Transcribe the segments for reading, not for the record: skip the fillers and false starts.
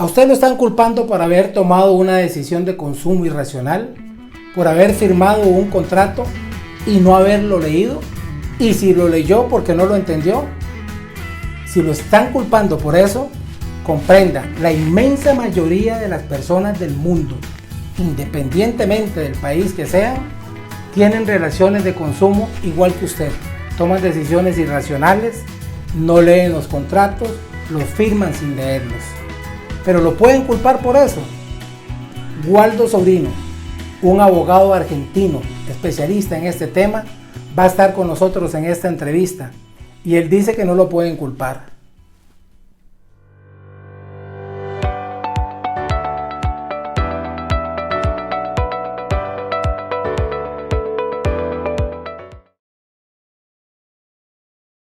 A usted lo están culpando por haber tomado una decisión de consumo irracional, por haber firmado un contrato y no haberlo leído. Y si lo leyó porque no lo entendió, si lo están culpando por eso, comprenda, la inmensa mayoría de las personas del mundo, independientemente del país que sean, tienen relaciones de consumo igual que usted. Toman decisiones irracionales, no leen los contratos, los firman sin leerlos. Pero lo pueden culpar por eso. Waldo Sobrino, un abogado argentino especialista en este tema, va a estar con nosotros en esta entrevista y él dice que no lo pueden culpar.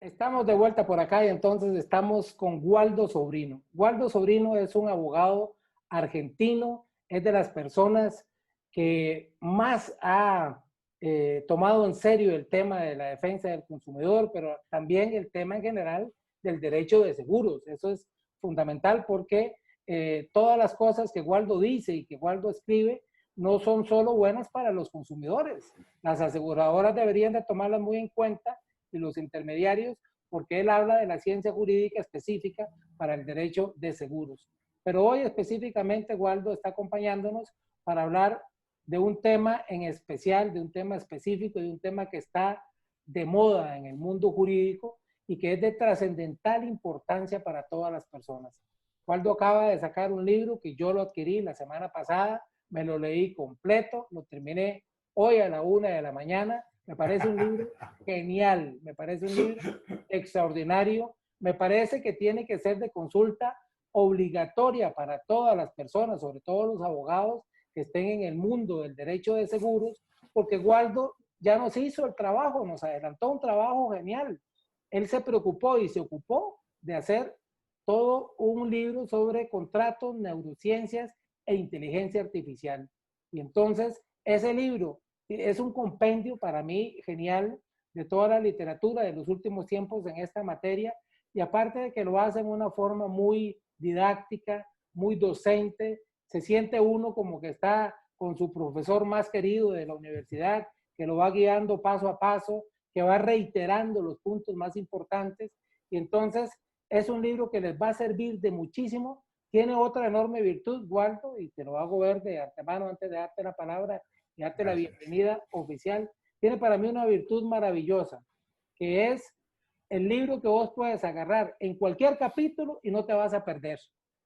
Estamos de vuelta por acá y entonces estamos con Waldo Sobrino. Waldo Sobrino es un abogado argentino, es de las personas que más ha tomado en serio el tema de la defensa del consumidor, pero también el tema en general del derecho de seguros. Eso es fundamental porque todas las cosas que Waldo dice y que Waldo escribe no son solo buenas para los consumidores. Las aseguradoras deberían de tomarlas muy en cuenta y los intermediarios, porque él habla de la ciencia jurídica específica para el derecho de seguros. Pero hoy específicamente Waldo está acompañándonos para hablar de un tema en especial, de un tema específico, de un tema que está de moda en el mundo jurídico y que es de trascendental importancia para todas las personas. Waldo acaba de sacar un libro que yo lo adquirí la semana pasada, me lo leí completo, lo terminé hoy a la 1 de la mañana. Me parece un libro genial, me parece un libro extraordinario, me parece que tiene que ser de consulta obligatoria para todas las personas, sobre todo los abogados que estén en el mundo del derecho de seguros, porque Waldo ya nos hizo el trabajo, nos adelantó un trabajo genial. Él se preocupó y se ocupó de hacer todo un libro sobre contratos, neurociencias e inteligencia artificial. Y entonces ese libro es un compendio para mí genial de toda la literatura de los últimos tiempos en esta materia, y aparte de que lo hace en una forma muy didáctica, muy docente, se siente uno como que está con su profesor más querido de la universidad, que lo va guiando paso a paso, que va reiterando los puntos más importantes, y entonces es un libro que les va a servir de muchísimo. Tiene otra enorme virtud, Waldo, y te lo hago ver de antemano antes de darte la palabra y darte la bienvenida oficial. Tiene para mí una virtud maravillosa, que es el libro que vos puedes agarrar en cualquier capítulo y no te vas a perder,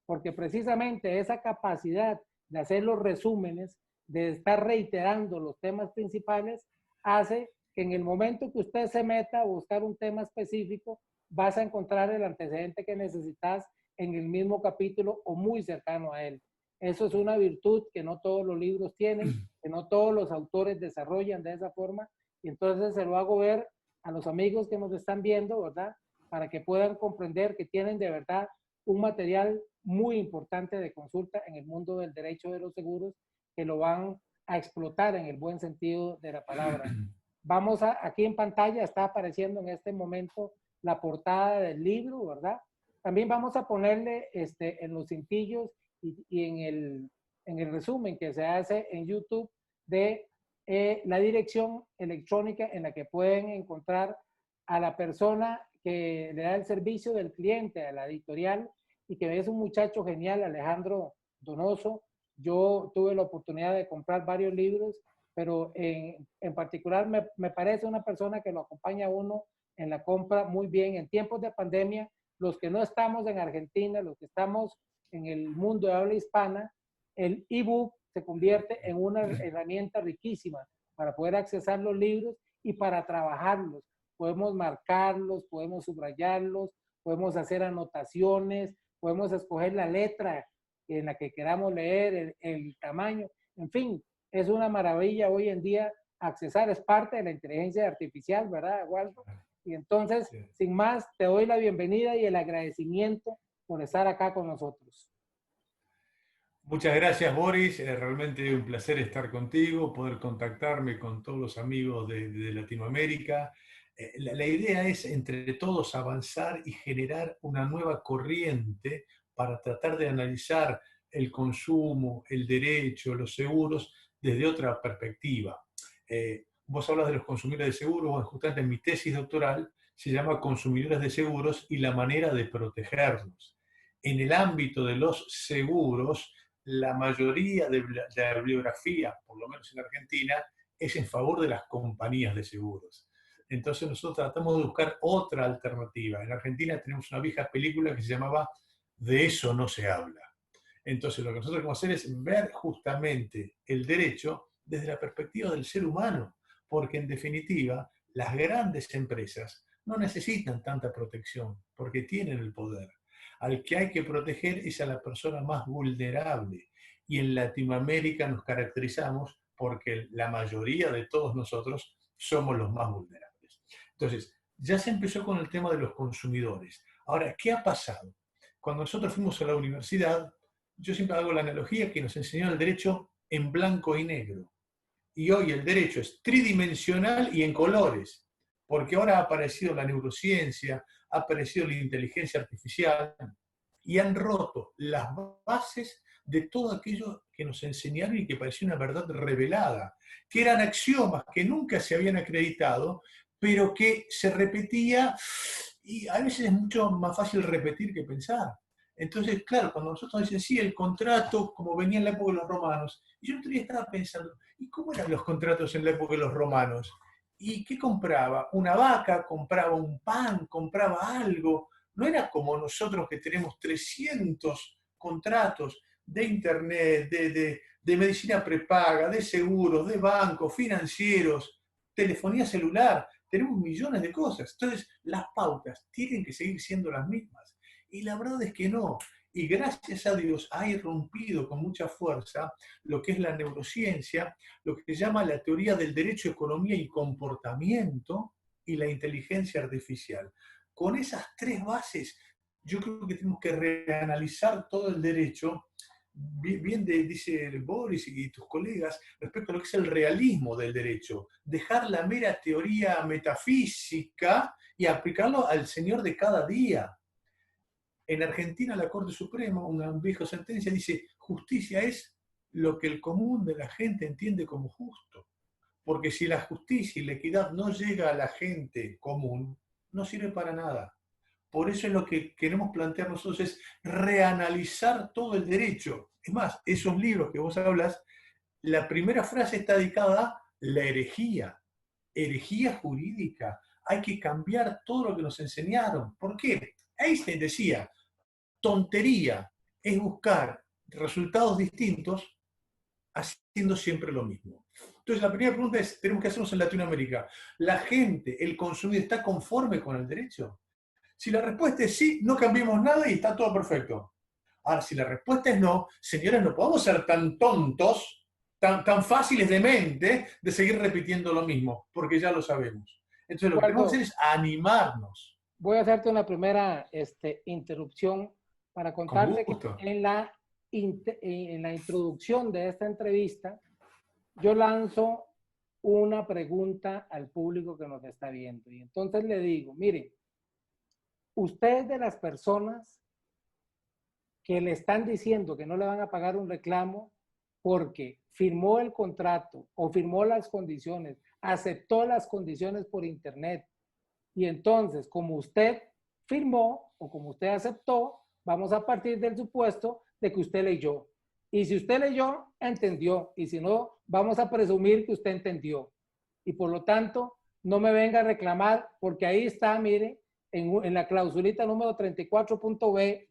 porque precisamente esa capacidad de hacer los resúmenes, de estar reiterando los temas principales, hace que en el momento que usted se meta a buscar un tema específico, vas a encontrar el antecedente que necesitas en el mismo capítulo o muy cercano a él. Eso es una virtud que no todos los libros tienen, que no todos los autores desarrollan de esa forma, y entonces se lo hago ver a los amigos que nos están viendo, ¿verdad? Para que puedan comprender que tienen de verdad un material muy importante de consulta en el mundo del derecho de los seguros, que lo van a explotar en el buen sentido de la palabra. Aquí en pantalla está apareciendo en este momento la portada del libro, ¿verdad? También vamos a ponerle en los cintillos y en el resumen que se hace en YouTube de la dirección electrónica en la que pueden encontrar a la persona que le da el servicio del cliente, a la editorial, y que es un muchacho genial, Alejandro Donoso. Yo tuve la oportunidad de comprar varios libros, pero en particular me parece una persona que lo acompaña a uno en la compra muy bien. En tiempos de pandemia, los que no estamos en Argentina, los que estamos en el mundo de habla hispana, el ebook se convierte en una herramienta riquísima para poder accesar los libros y para trabajarlos. Podemos marcarlos, podemos subrayarlos, podemos hacer anotaciones, podemos escoger la letra en la que queramos leer, el tamaño, en fin, es una maravilla hoy en día accesar, es parte de la inteligencia artificial, ¿verdad, Waldo? Y entonces, sin más, te doy la bienvenida y el agradecimiento por estar acá con nosotros. Muchas gracias, Boris. Realmente un placer estar contigo, poder contactarme con todos los amigos de Latinoamérica. La idea es entre todos avanzar y generar una nueva corriente para tratar de analizar el consumo, el derecho, los seguros desde otra perspectiva. Vos hablas de los consumidores de seguros, bueno, justamente en mi tesis doctoral se llama Consumidores de Seguros y la manera de protegerlos. En el ámbito de los seguros, la mayoría de la bibliografía, por lo menos en Argentina, es en favor de las compañías de seguros. Entonces nosotros tratamos de buscar otra alternativa. En Argentina tenemos una vieja película que se llamaba De eso no se habla. Entonces lo que nosotros queremos hacer es ver justamente el derecho desde la perspectiva del ser humano, porque en definitiva las grandes empresas no necesitan tanta protección, porque tienen el poder. Al que hay que proteger es a la persona más vulnerable. Y en Latinoamérica nos caracterizamos porque la mayoría de todos nosotros somos los más vulnerables. Entonces, ya se empezó con el tema de los consumidores. Ahora, ¿qué ha pasado? Cuando nosotros fuimos a la universidad, yo siempre hago la analogía que nos enseñó el derecho en blanco y negro. Y hoy el derecho es tridimensional y en colores, porque ahora ha aparecido la neurociencia, ha aparecido la inteligencia artificial y han roto las bases de todo aquello que nos enseñaron y que parecía una verdad revelada, que eran axiomas que nunca se habían acreditado, pero que se repetía y a veces es mucho más fácil repetir que pensar. Entonces, claro, cuando nosotros dicen, sí, el contrato, como venía en la época de los romanos, y yo el otro día estaba pensando, ¿y cómo eran los contratos en la época de los romanos? ¿Y qué compraba? ¿Una vaca? ¿Compraba un pan? ¿Compraba algo? No era como nosotros que tenemos 300 contratos de internet, de medicina prepaga, de seguros, de bancos, financieros, telefonía celular. Tenemos millones de cosas. Entonces, las pautas tienen que seguir siendo las mismas. Y la verdad es que no. Y gracias a Dios ha irrumpido con mucha fuerza lo que es la neurociencia, lo que se llama la teoría del derecho, economía y comportamiento y la inteligencia artificial. Con esas tres bases, yo creo que tenemos que reanalizar todo el derecho, bien dice Boris y tus colegas, respecto a lo que es el realismo del derecho, dejar la mera teoría metafísica y aplicarlo al señor de cada día. En Argentina, la Corte Suprema, una vieja sentencia, dice: justicia es lo que el común de la gente entiende como justo. Porque si la justicia y la equidad no llega a la gente común, no sirve para nada. Por eso es lo que queremos plantear nosotros, es reanalizar todo el derecho. Es más, esos libros que vos hablas, la primera frase está dedicada a la herejía jurídica. Hay que cambiar todo lo que nos enseñaron. ¿Por qué? Einstein decía, tontería es buscar resultados distintos haciendo siempre lo mismo. Entonces, la primera pregunta es, tenemos que hacernos en Latinoamérica, ¿la gente, el consumidor, está conforme con el derecho? Si la respuesta es sí, no cambiemos nada y está todo perfecto. Ahora, si la respuesta es no, señores, no podemos ser tan tontos, tan fáciles de mente, de seguir repitiendo lo mismo, porque ya lo sabemos. Entonces, lo que tenemos que hacer es animarnos. Voy a hacerte una primera interrupción para Con contarte que gusto. en la introducción de esta entrevista, yo lanzo una pregunta al público que nos está viendo. Y entonces le digo, mire, usted es de las personas que le están diciendo que no le van a pagar un reclamo porque firmó el contrato o firmó las condiciones, aceptó las condiciones por internet. Y entonces, como usted firmó o como usted aceptó, vamos a partir del supuesto de que usted leyó. Y si usted leyó, entendió. Y si no, vamos a presumir que usted entendió. Y por lo tanto, no me venga a reclamar, porque ahí está, mire, en la clausulita número 34.b,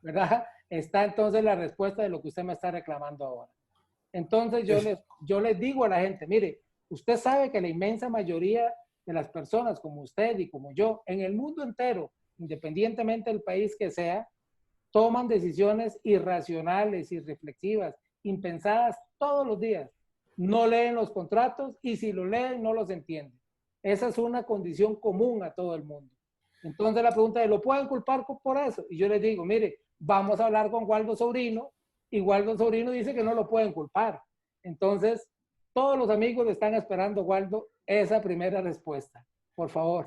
¿verdad? Está entonces la respuesta de lo que usted me está reclamando ahora. Entonces yo les digo a la gente, mire, usted sabe que la inmensa mayoría de las personas como usted y como yo, en el mundo entero, independientemente del país que sea, toman decisiones irracionales, irreflexivas, impensadas todos los días. No leen los contratos y si lo leen no los entienden. Esa es una condición común a todo el mundo. Entonces la pregunta es, ¿lo pueden culpar por eso? Y yo les digo, mire, vamos a hablar con Waldo Sobrino y Waldo Sobrino dice que no lo pueden culpar. Entonces, todos los amigos le están esperando, Waldo, esa primera respuesta. Por favor.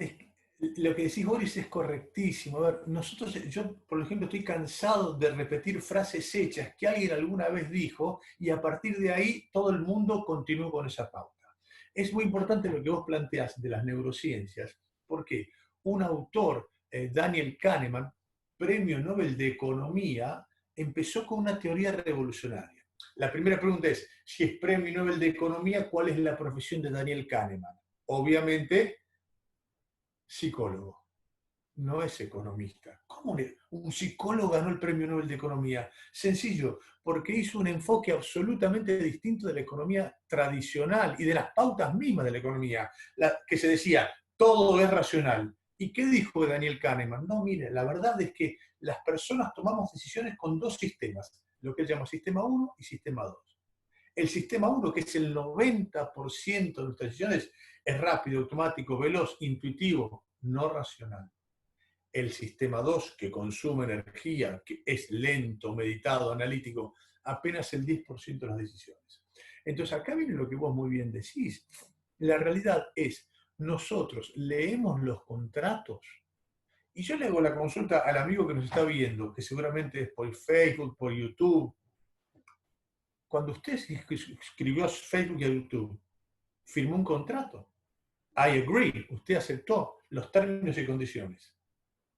Lo que decís, Boris, es correctísimo. A ver, nosotros, yo, por ejemplo, estoy cansado de repetir frases hechas que alguien alguna vez dijo y a partir de ahí todo el mundo continúa con esa pauta. Es muy importante lo que vos planteás de las neurociencias, porque un autor, Daniel Kahneman, premio Nobel de Economía, empezó con una teoría revolucionaria. La primera pregunta es, si es premio Nobel de Economía, ¿cuál es la profesión de Daniel Kahneman? Obviamente, psicólogo. No es economista. ¿Cómo un psicólogo ganó el premio Nobel de Economía? Sencillo, porque hizo un enfoque absolutamente distinto de la economía tradicional y de las pautas mismas de la economía, que se decía, todo es racional. ¿Y qué dijo Daniel Kahneman? No, mire, la verdad es que las personas tomamos decisiones con dos sistemas, lo que él llama sistema 1 y sistema 2. El sistema 1, que es el 90% de nuestras decisiones, es rápido, automático, veloz, intuitivo, no racional. El sistema 2, que consume energía, que es lento, meditado, analítico, apenas el 10% de las decisiones. Entonces acá viene lo que vos muy bien decís. La realidad es, nosotros leemos los contratos y yo le hago la consulta al amigo que nos está viendo, que seguramente es por Facebook, por YouTube. Cuando usted escribió a Facebook y a YouTube, firmó un contrato. I agree, usted aceptó los términos y condiciones.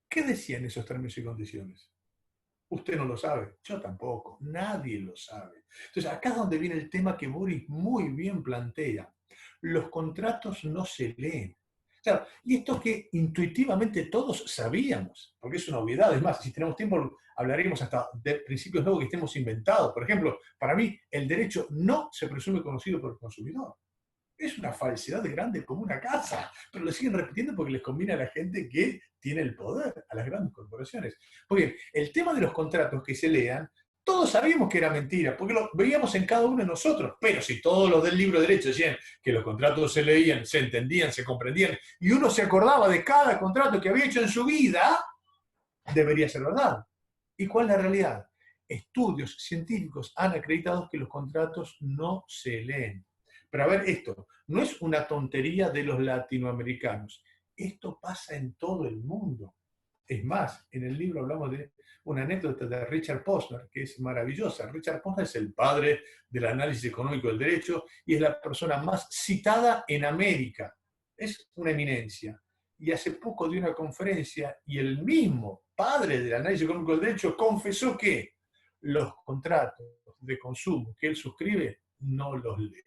¿Qué decían esos términos y condiciones? Usted no lo sabe, yo tampoco, nadie lo sabe. Entonces, acá es donde viene el tema que Boris muy bien plantea. Los contratos no se leen. Claro, y esto que intuitivamente todos sabíamos, porque es una obviedad, es más, si tenemos tiempo hablaremos hasta de principios nuevos que estemos inventados. Por ejemplo, para mí el derecho no se presume conocido por el consumidor. Es una falsedad grande como una casa, pero lo siguen repitiendo porque les conviene a la gente que tiene el poder, a las grandes corporaciones. Porque el tema de los contratos que se lean, todos sabíamos que era mentira, porque lo veíamos en cada uno de nosotros, pero si todos los del libro de derecho decían que los contratos se leían, se entendían, se comprendían, y uno se acordaba de cada contrato que había hecho en su vida, debería ser verdad. ¿Y cuál es la realidad? Estudios científicos han acreditado que los contratos no se leen. Pero a ver, esto no es una tontería de los latinoamericanos. Esto pasa en todo el mundo. Es más, en el libro hablamos de una anécdota de Richard Posner, que es maravillosa. Richard Posner es el padre del análisis económico del derecho y es la persona más citada en América. Es una eminencia. Y hace poco dio una conferencia y el mismo padre del análisis económico del derecho confesó que los contratos de consumo que él suscribe no los lee.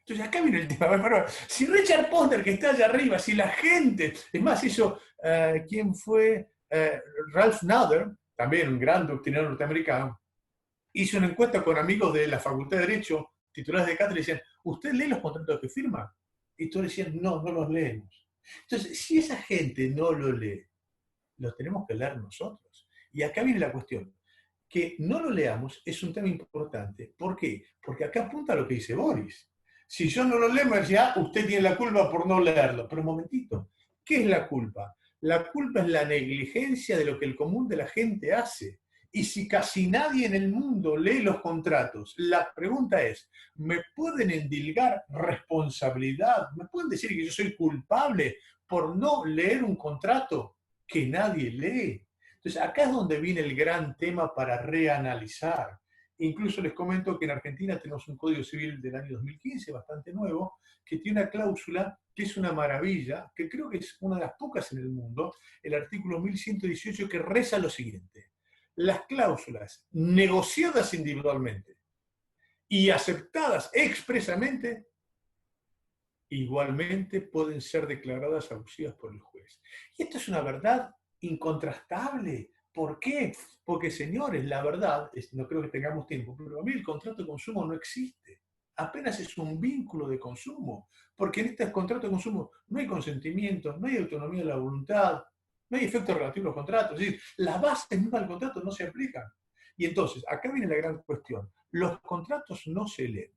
Entonces acá viene el tema. Pero si Richard Posner, que está allá arriba, si la gente, es más, hizo, ¿quién fue? Ralph Nader, también un gran doctrinador norteamericano, hizo una encuesta con amigos de la Facultad de Derecho, titulares de cátedra, y decían, ¿usted lee los contratos que firma? Y todos decían, no, no los leemos. Entonces, si esa gente no lo lee, los tenemos que leer nosotros. Y acá viene la cuestión. Que no lo leamos es un tema importante. ¿Por qué? Porque acá apunta a lo que dice Boris. Si yo no lo leo, me decía, usted tiene la culpa por no leerlo. Pero un momentito, ¿qué es la culpa? La culpa es la negligencia de lo que el común de la gente hace. Y si casi nadie en el mundo lee los contratos, la pregunta es, ¿me pueden endilgar responsabilidad? ¿Me pueden decir que yo soy culpable por no leer un contrato que nadie lee? Entonces, acá es donde viene el gran tema para reanalizar. Incluso les comento que en Argentina tenemos un Código Civil del año 2015, bastante nuevo, que tiene una cláusula que es una maravilla, que creo que es una de las pocas en el mundo, el artículo 1118, que reza lo siguiente. Las cláusulas negociadas individualmente y aceptadas expresamente, igualmente pueden ser declaradas abusivas por el juez. Y esto es una verdad incontrastable. ¿Por qué? Porque, señores, la verdad, no creo que tengamos tiempo, pero a mí el contrato de consumo no existe. Apenas es un vínculo de consumo, porque en este contrato de consumo no hay consentimiento, no hay autonomía de la voluntad, no hay efectos relativos a los contratos. Es decir, las bases mismas del contrato no se aplican. Y entonces, acá viene la gran cuestión. Los contratos no se leen.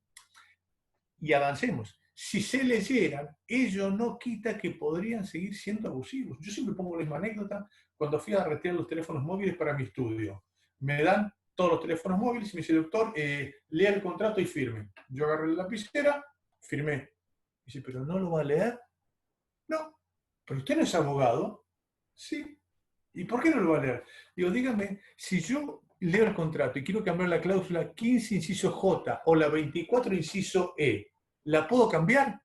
Y avancemos. Si se leyeran, ello no quita que podrían seguir siendo abusivos. Yo siempre pongo la misma anécdota cuando fui a retirar los teléfonos móviles para mi estudio. Me dan todos los teléfonos móviles y me dice, doctor, lea el contrato y firme. Yo agarré la lapicera, firmé. Dice, ¿pero no lo va a leer? No. ¿pero usted no es abogado? Sí. ¿Y por qué no lo va a leer? Digo, dígame, si yo leo el contrato y quiero cambiar la cláusula 15 inciso J o la 24 inciso E, ¿la puedo cambiar?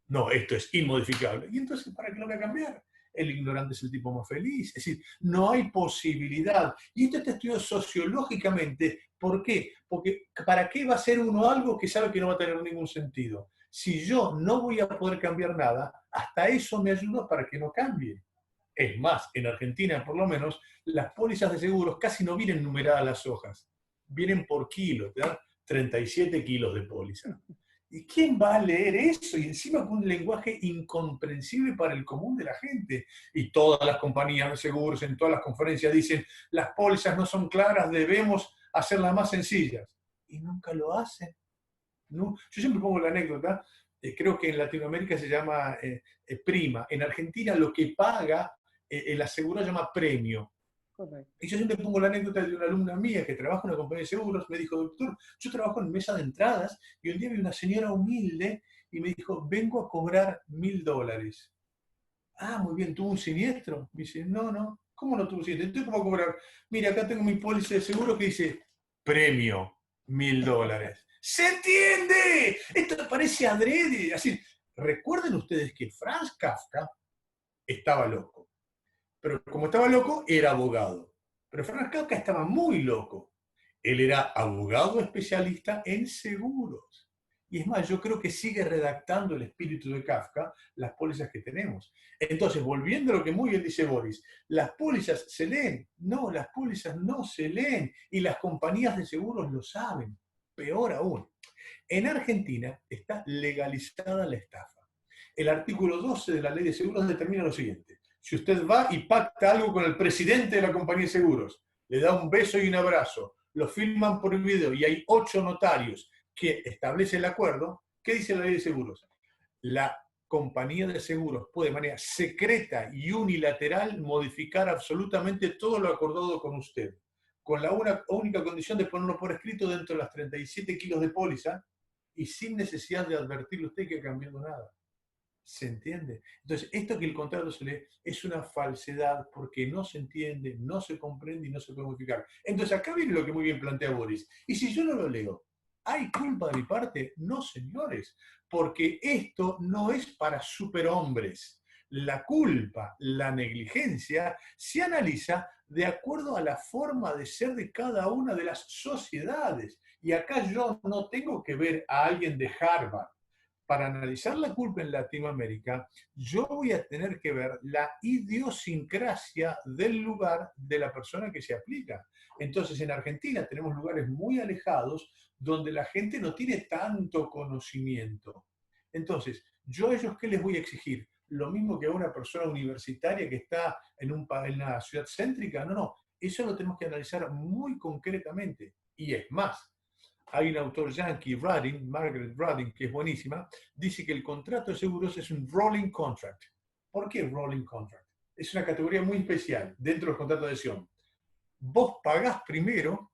No, esto es inmodificable. ¿Y entonces para qué lo voy a cambiar? El ignorante es el tipo más feliz. Es decir, no hay posibilidad. Y esto está estudiado sociológicamente. ¿Por qué? Porque ¿para qué va a hacer uno algo que sabe que no va a tener ningún sentido? Si yo no voy a poder cambiar nada, hasta eso me ayuda para que no cambie. Es más, en Argentina por lo menos, las pólizas de seguros casi no vienen numeradas las hojas. Vienen por kilo, te dan 37 kilos de póliza. ¿Y quién va a leer eso? Y encima con un lenguaje incomprensible para el común de la gente. Y todas las compañías de seguros en todas las conferencias dicen, las pólizas no son claras, debemos hacerlas más sencillas. Y nunca lo hacen. No. Yo siempre pongo la anécdota, creo que en Latinoamérica se llama prima. En Argentina lo que paga el asegurado se llama premio. Correcto. Y yo siempre pongo la anécdota de una alumna mía que trabaja en una compañía de seguros, me dijo, doctor, yo trabajo en mesa de entradas y un día vi una señora humilde y me dijo, vengo a cobrar $1000. Ah, muy bien, ¿tuvo un siniestro? Me dice, no, no, ¿cómo no tuvo un siniestro? Entonces, ¿cómo cobrar? Mira, acá tengo mi póliza de seguro que dice, premio, $1000. ¿Se entiende? Esto parece adrede. Así, recuerden ustedes que Franz Kafka estaba loco. Pero como estaba loco, era abogado. Pero Franz Kafka estaba muy loco. Él era abogado especialista en seguros. Y es más, yo creo que sigue redactando el espíritu de Kafka las pólizas que tenemos. Entonces, volviendo a lo que muy bien dice Boris, ¿las pólizas se leen? No, las pólizas no se leen. Y las compañías de seguros lo saben. Peor aún, en Argentina está legalizada la estafa. El artículo 12 de la ley de seguros determina lo siguiente. Si usted va y pacta algo con el presidente de la compañía de seguros, le da un beso y un abrazo, lo filman por video y hay 8 notarios que establecen el acuerdo, ¿qué dice la ley de seguros? La compañía de seguros puede de manera secreta y unilateral modificar absolutamente todo lo acordado con usted, con la única condición de ponerlo por escrito dentro de las 37 kilos de póliza y sin necesidad de advertirle a usted que ha cambiado nada. ¿Se entiende? Entonces, esto que el contrato se lee es una falsedad porque no se entiende, no se comprende y no se puede modificar. Entonces, acá viene lo que muy bien plantea Boris. Y si yo no lo leo, ¿hay culpa de mi parte? No, señores, porque esto no es para superhombres. La culpa, la negligencia, se analiza de acuerdo a la forma de ser de cada una de las sociedades. Y acá yo no tengo que ver a alguien de Harvard. Para analizar la culpa en Latinoamérica, yo voy a tener que ver la idiosincrasia del lugar de la persona que se aplica. Entonces, en Argentina tenemos lugares muy alejados donde la gente no tiene tanto conocimiento. Entonces, ¿yo a ellos qué les voy a exigir? Lo mismo que a una persona universitaria que está en una ciudad céntrica. No, no. Eso lo tenemos que analizar muy concretamente. Y es más, hay un autor yankee, Margaret Rudding, que es buenísima, dice que el contrato de seguros es un rolling contract. ¿Por qué rolling contract? Es una categoría muy especial dentro de los contratos de adhesión. Vos pagás primero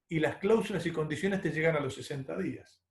y las cláusulas y condiciones te llegan a los 60 días.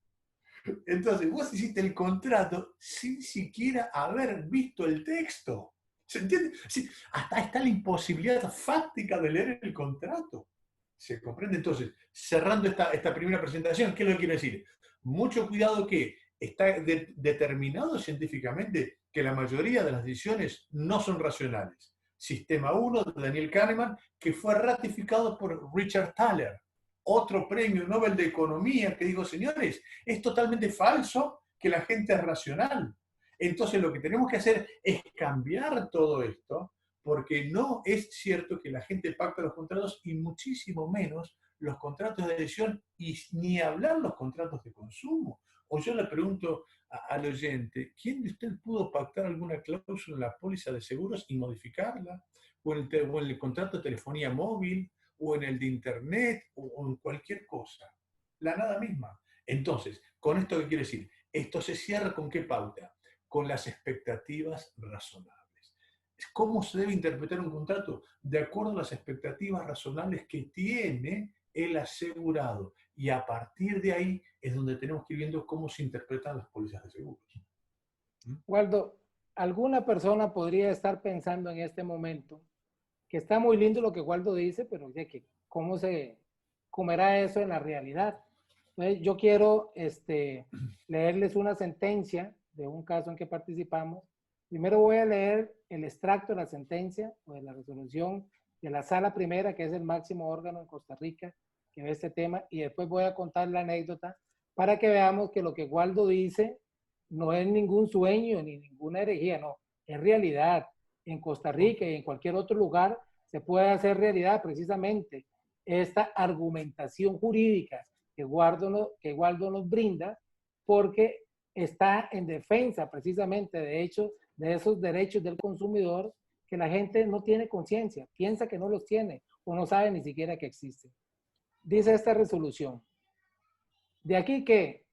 Entonces, vos hiciste el contrato sin siquiera haber visto el texto. ¿Se entiende? Sí, hasta está la imposibilidad fáctica de leer el contrato. ¿Se comprende? Entonces, cerrando esta primera presentación, ¿qué es lo que quiero decir? Mucho cuidado que está determinado científicamente que la mayoría de las decisiones no son racionales. Sistema 1 de Daniel Kahneman, que fue ratificado por Richard Thaler, otro premio Nobel de Economía, que dijo, señores, es totalmente falso que la gente es racional. Entonces, lo que tenemos que hacer es cambiar todo esto, porque no es cierto que la gente pacta los contratos y muchísimo menos los contratos de adhesión y ni hablar los contratos de consumo. O yo le pregunto al oyente, ¿quién de ustedes pudo pactar alguna cláusula en la póliza de seguros y modificarla? O en el contrato de telefonía móvil, o en el de internet, o en cualquier cosa. La nada misma. Entonces, ¿con esto qué quiere decir? Esto se cierra con qué pauta? Con las expectativas razonables. ¿Cómo se debe interpretar un contrato? De acuerdo a las expectativas razonables que tiene el asegurado. Y a partir de ahí es donde tenemos que ir viendo cómo se interpretan las pólizas de seguros. Waldo, alguna persona podría estar pensando en este momento que está muy lindo lo que Waldo dice, pero ya que cómo se comerá eso en la realidad. Entonces, yo quiero leerles una sentencia de un caso en que participamos. Primero voy a leer el extracto de la sentencia o de la resolución de la Sala Primera, que es el máximo órgano en Costa Rica que ve este tema, y después voy a contar la anécdota para que veamos que lo que Waldo dice no es ningún sueño ni ninguna herejía, no, es realidad. En Costa Rica y en cualquier otro lugar se puede hacer realidad precisamente esta argumentación jurídica que Waldo nos brinda, porque está en defensa precisamente de hecho de esos derechos del consumidor que la gente no tiene conciencia, piensa que no los tiene o no sabe ni siquiera que existen. Dice esta resolución: de aquí que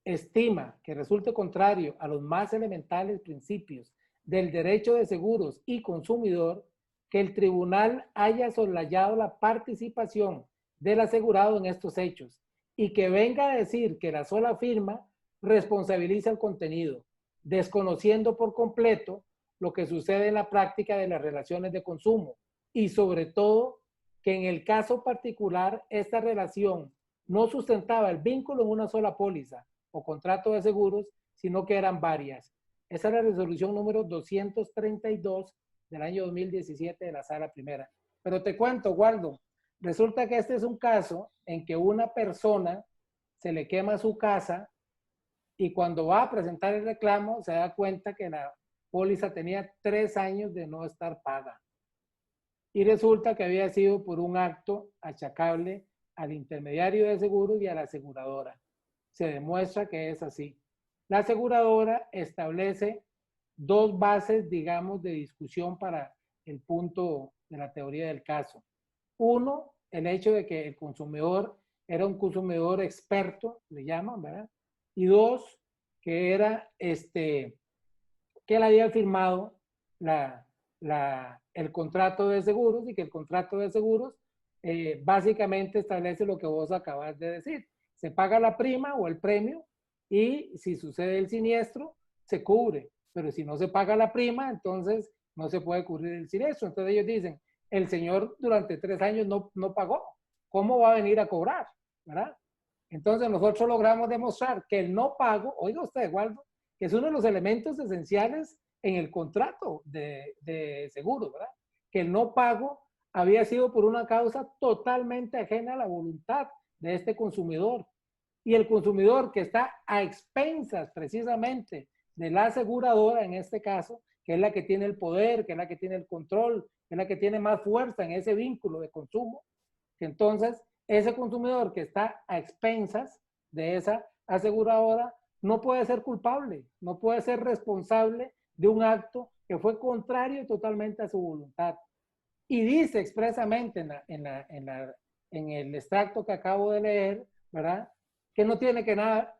estima que resulte contrario a los más elementales principios del derecho de seguros y consumidor que el tribunal haya soslayado la participación del asegurado en estos hechos y que venga a decir que la sola firma responsabiliza el contenido, desconociendo por completo lo que sucede en la práctica de las relaciones de consumo y sobre todo que en el caso particular esta relación no sustentaba el vínculo en una sola póliza o contrato de seguros, sino que eran varias. Esa es la resolución número 232 del año 2017 de la Sala Primera. Pero te cuento, Waldo, resulta que este es un caso en que una persona se le quema su casa y cuando va a presentar el reclamo se da cuenta que la póliza tenía 3 años de no estar paga. Y resulta que había sido por un acto achacable al intermediario de seguros y a la aseguradora. Se demuestra que es así. La aseguradora establece 2 bases, digamos, de discusión para el punto de la teoría del caso. Uno, el hecho de que el consumidor era un consumidor experto, le llaman, ¿verdad? Y 2, que era que él había firmado el contrato de seguros y que el contrato de seguros básicamente establece lo que vos acabas de decir. Se paga la prima o el premio y si sucede el siniestro, se cubre. Pero si no se paga la prima, entonces no se puede cubrir el siniestro. Entonces ellos dicen, el señor durante 3 años no pagó. ¿Cómo va a venir a cobrar? ¿Verdad? Entonces nosotros logramos demostrar que el no pago, oiga usted, Waldo, que es uno de los elementos esenciales en el contrato de seguros, ¿verdad? Que el no pago había sido por una causa totalmente ajena a la voluntad de este consumidor. Y el consumidor que está a expensas precisamente de la aseguradora, en este caso, que es la que tiene el poder, que es la que tiene el control, que es la que tiene más fuerza en ese vínculo de consumo, que entonces ese consumidor que está a expensas de esa aseguradora no puede ser culpable, no puede ser responsable de un acto que fue contrario totalmente a su voluntad. Y dice expresamente en el extracto que acabo de leer, ¿verdad? Que no tiene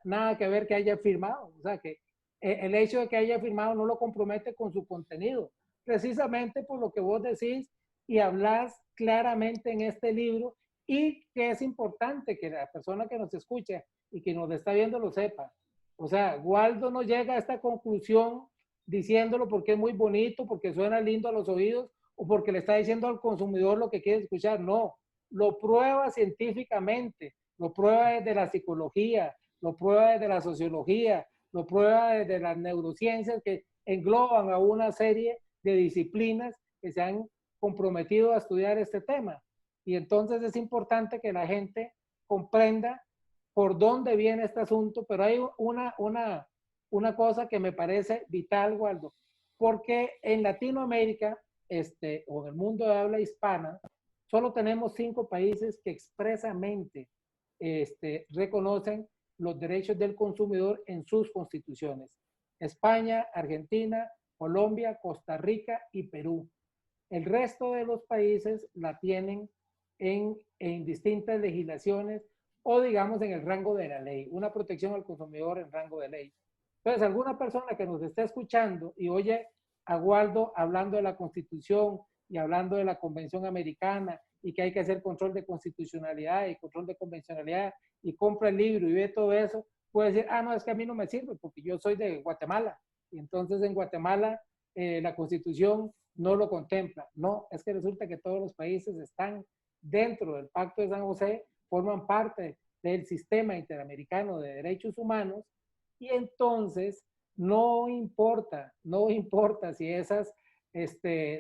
nada que ver que haya firmado. O sea, que el hecho de que haya firmado no lo compromete con su contenido. Precisamente por lo que vos decís y hablás claramente en este libro y que es importante que la persona que nos escucha y que nos está viendo lo sepa. O sea, Waldo no llega a esta conclusión diciéndolo porque es muy bonito, porque suena lindo a los oídos o porque le está diciendo al consumidor lo que quiere escuchar. No, lo prueba científicamente, lo prueba desde la psicología, lo prueba desde la sociología, lo prueba desde las neurociencias que engloban a una serie de disciplinas que se han comprometido a estudiar este tema. Y entonces es importante que la gente comprenda por dónde viene este asunto, pero hay una cosa que me parece vital, Waldo, porque en Latinoamérica o en el mundo de habla hispana, solo tenemos 5 países que expresamente reconocen los derechos del consumidor en sus constituciones. España, Argentina, Colombia, Costa Rica y Perú. El resto de los países la tienen en distintas legislaciones o digamos en el rango de la ley, una protección al consumidor en rango de ley. Entonces, alguna persona que nos esté escuchando y oye a Waldo hablando de la Constitución y hablando de la Convención Americana y que hay que hacer control de constitucionalidad y control de convencionalidad y compra el libro y ve todo eso, puede decir, ah, no, es que a mí no me sirve porque yo soy de Guatemala Y entonces en Guatemala la Constitución no lo contempla. No, es que resulta que todos los países están dentro del Pacto de San José, forman parte del sistema interamericano de derechos humanos, y entonces no importa si esas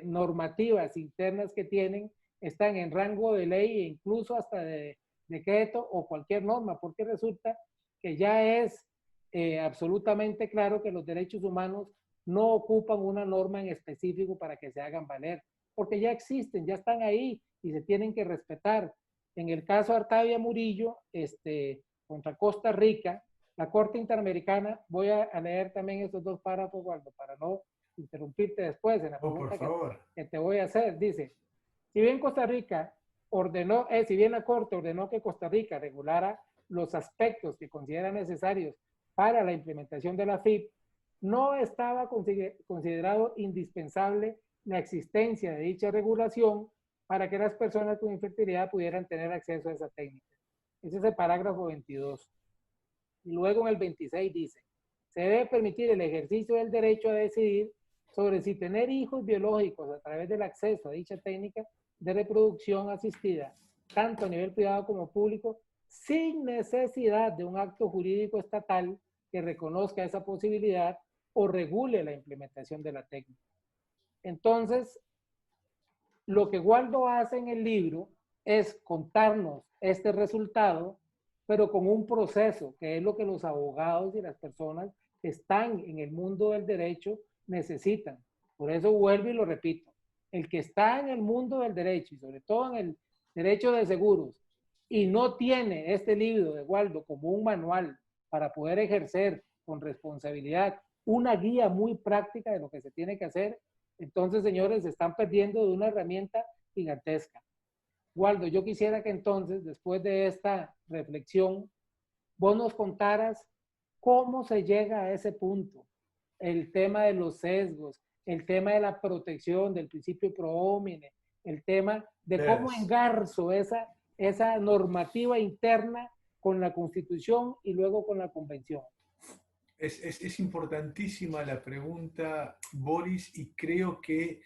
normativas internas que tienen están en rango de ley e incluso hasta de decreto o cualquier norma, porque resulta que ya es absolutamente claro que los derechos humanos no ocupan una norma en específico para que se hagan valer, porque ya existen, ya están ahí y se tienen que respetar. En el caso Artavia Murillo, contra Costa Rica, la Corte Interamericana, voy a leer también estos dos párrafos, Waldo, para no interrumpirte después en la Oh, por pregunta favor. que te voy a hacer. Dice, si bien Costa Rica ordenó, si bien la Corte ordenó que Costa Rica regulara los aspectos que considera necesarios para la implementación de la FIP, no estaba considerado indispensable la existencia de dicha regulación para que las personas con infertilidad pudieran tener acceso a esa técnica. Ese es el parágrafo 22. Y luego en el 26 dice, se debe permitir el ejercicio del derecho a decidir sobre si tener hijos biológicos a través del acceso a dicha técnica de reproducción asistida, tanto a nivel privado como público, sin necesidad de un acto jurídico estatal que reconozca esa posibilidad o regule la implementación de la técnica. Entonces, lo que Waldo hace en el libro es contarnos este resultado, pero con un proceso, que es lo que los abogados y las personas que están en el mundo del derecho necesitan. Por eso vuelvo y lo repito. El que está en el mundo del derecho, y sobre todo en el derecho de seguros, y no tiene este libro de Waldo como un manual para poder ejercer con responsabilidad una guía muy práctica de lo que se tiene que hacer, entonces, señores, se están perdiendo de una herramienta gigantesca. Waldo, yo quisiera que entonces, después de esta reflexión, vos nos contaras cómo se llega a ese punto. El tema de los sesgos, el tema de la protección, del principio pro homine, el tema de cómo engarzo esa normativa interna con la Constitución y luego con la Convención. Es importantísima la pregunta, Boris, y creo que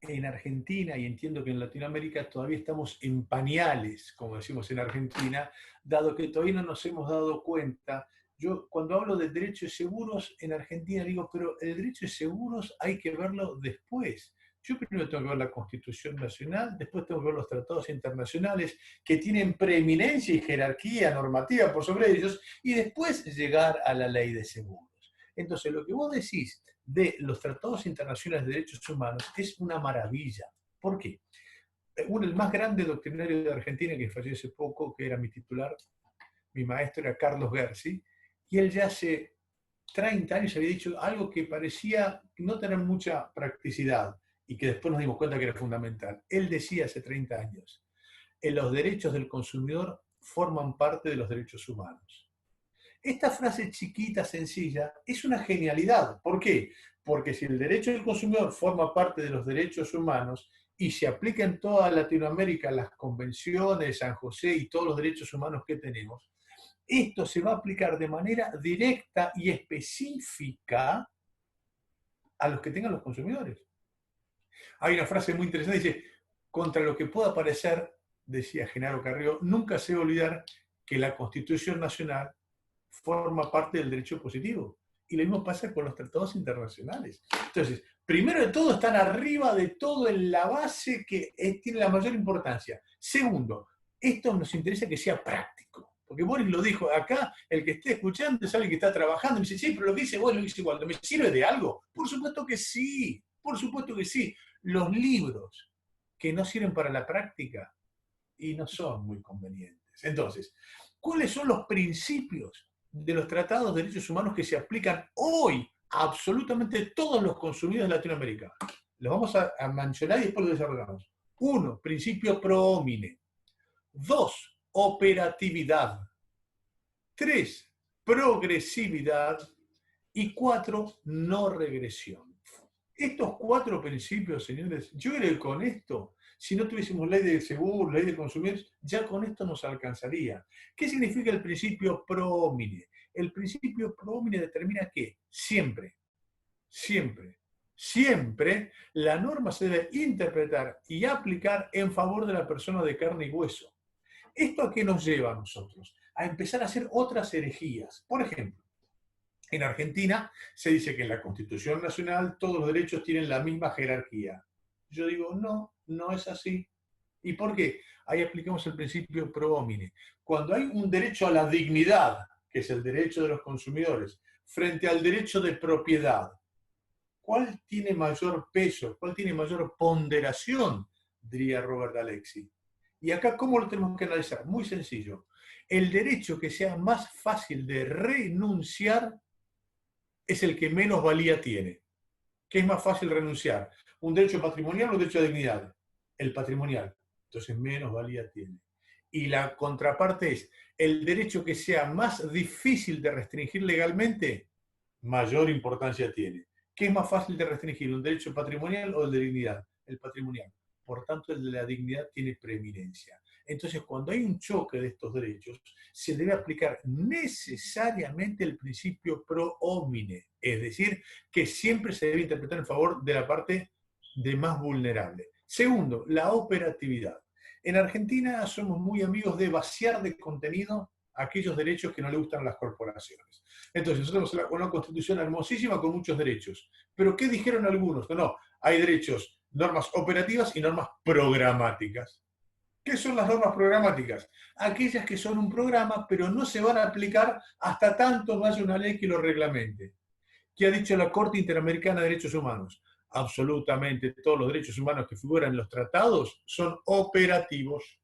en Argentina, y entiendo que en Latinoamérica todavía estamos en pañales, como decimos en Argentina, dado que todavía no nos hemos dado cuenta. Yo cuando hablo de derechos seguros en Argentina digo, pero el derecho de seguros hay que verlo después. Yo primero tengo que ver la Constitución Nacional, después tengo que ver los tratados internacionales que tienen preeminencia y jerarquía normativa por sobre ellos, y después llegar a la ley de seguros. Entonces, lo que vos decís de los tratados internacionales de derechos humanos es una maravilla. ¿Por qué? El más grande doctrinario de Argentina, que falleció hace poco, que era mi titular, mi maestro era Carlos Gersi, y él ya hace 30 años había dicho algo que parecía no tener mucha practicidad y que después nos dimos cuenta que era fundamental. Él decía hace 30 años, los derechos del consumidor forman parte de los derechos humanos. Esta frase chiquita, sencilla, es una genialidad. ¿Por qué? Porque si el derecho del consumidor forma parte de los derechos humanos y se aplica en toda Latinoamérica las convenciones de San José y todos los derechos humanos que tenemos, esto se va a aplicar de manera directa y específica a los que tengan los consumidores. Hay una frase muy interesante, dice, contra lo que pueda parecer, decía Genaro Carrió, nunca se debe olvidar que la Constitución Nacional forma parte del derecho positivo. Y lo mismo pasa con los tratados internacionales. Entonces, primero de todo, están arriba de todo en la base que tiene la mayor importancia. Segundo, esto nos interesa que sea práctico. Porque Boris lo dijo, acá el que esté escuchando es alguien que está trabajando, y me dice, sí, pero lo que dice vos lo dice igual, ¿me sirve de algo? Por supuesto que sí, por supuesto que sí. Los libros que no sirven para la práctica y no son muy convenientes. Entonces, ¿cuáles son los principios de los tratados de derechos humanos que se aplican hoy a absolutamente todos los consumidores de Latinoamérica? Los vamos a mencionar y después los desarrollamos. 1, principio pro homine. 2, operatividad. 3, progresividad. Y 4, no regresión. Estos 4 principios, señores, yo creo que con esto, si no tuviésemos ley de seguro, ley de consumidores, ya con esto nos alcanzaría. ¿Qué significa el principio pro homine? El principio pro homine determina que siempre siempre, siempre la norma se debe interpretar y aplicar en favor de la persona de carne y hueso. ¿Esto a qué nos lleva a nosotros? A empezar a hacer otras herejías. Por ejemplo, en Argentina se dice que en la Constitución Nacional todos los derechos tienen la misma jerarquía. Yo digo, no, no es así. ¿Y por qué? Ahí aplicamos el principio pro homine. Cuando hay un derecho a la dignidad, que es el derecho de los consumidores, frente al derecho de propiedad, ¿cuál tiene mayor peso? ¿Cuál tiene mayor ponderación? Diría Robert Alexi. Y acá, ¿cómo lo tenemos que analizar? Muy sencillo. El derecho que sea más fácil de renunciar es el que menos valía tiene. ¿Qué es más fácil renunciar? ¿Un derecho patrimonial o un derecho de dignidad? El patrimonial. Entonces menos valía tiene. Y la contraparte es, el derecho que sea más difícil de restringir legalmente, mayor importancia tiene. ¿Qué es más fácil de restringir, un derecho patrimonial o el de dignidad? El patrimonial. Por tanto, el de la dignidad tiene preeminencia. Entonces, cuando hay un choque de estos derechos, se debe aplicar necesariamente el principio pro homine, es decir, que siempre se debe interpretar en favor de la parte de más vulnerable. Segundo, la operatividad. En Argentina somos muy amigos de vaciar de contenido aquellos derechos que no le gustan a las corporaciones. Entonces, nosotros tenemos una constitución hermosísima con muchos derechos. Pero ¿qué dijeron algunos? No, no, hay derechos, normas operativas y normas programáticas. ¿Qué son las normas programáticas? Aquellas que son un programa, pero no se van a aplicar hasta tanto no haya una ley que lo reglamente. ¿Qué ha dicho la Corte Interamericana de Derechos Humanos? Absolutamente todos los derechos humanos que figuran en los tratados son operativos.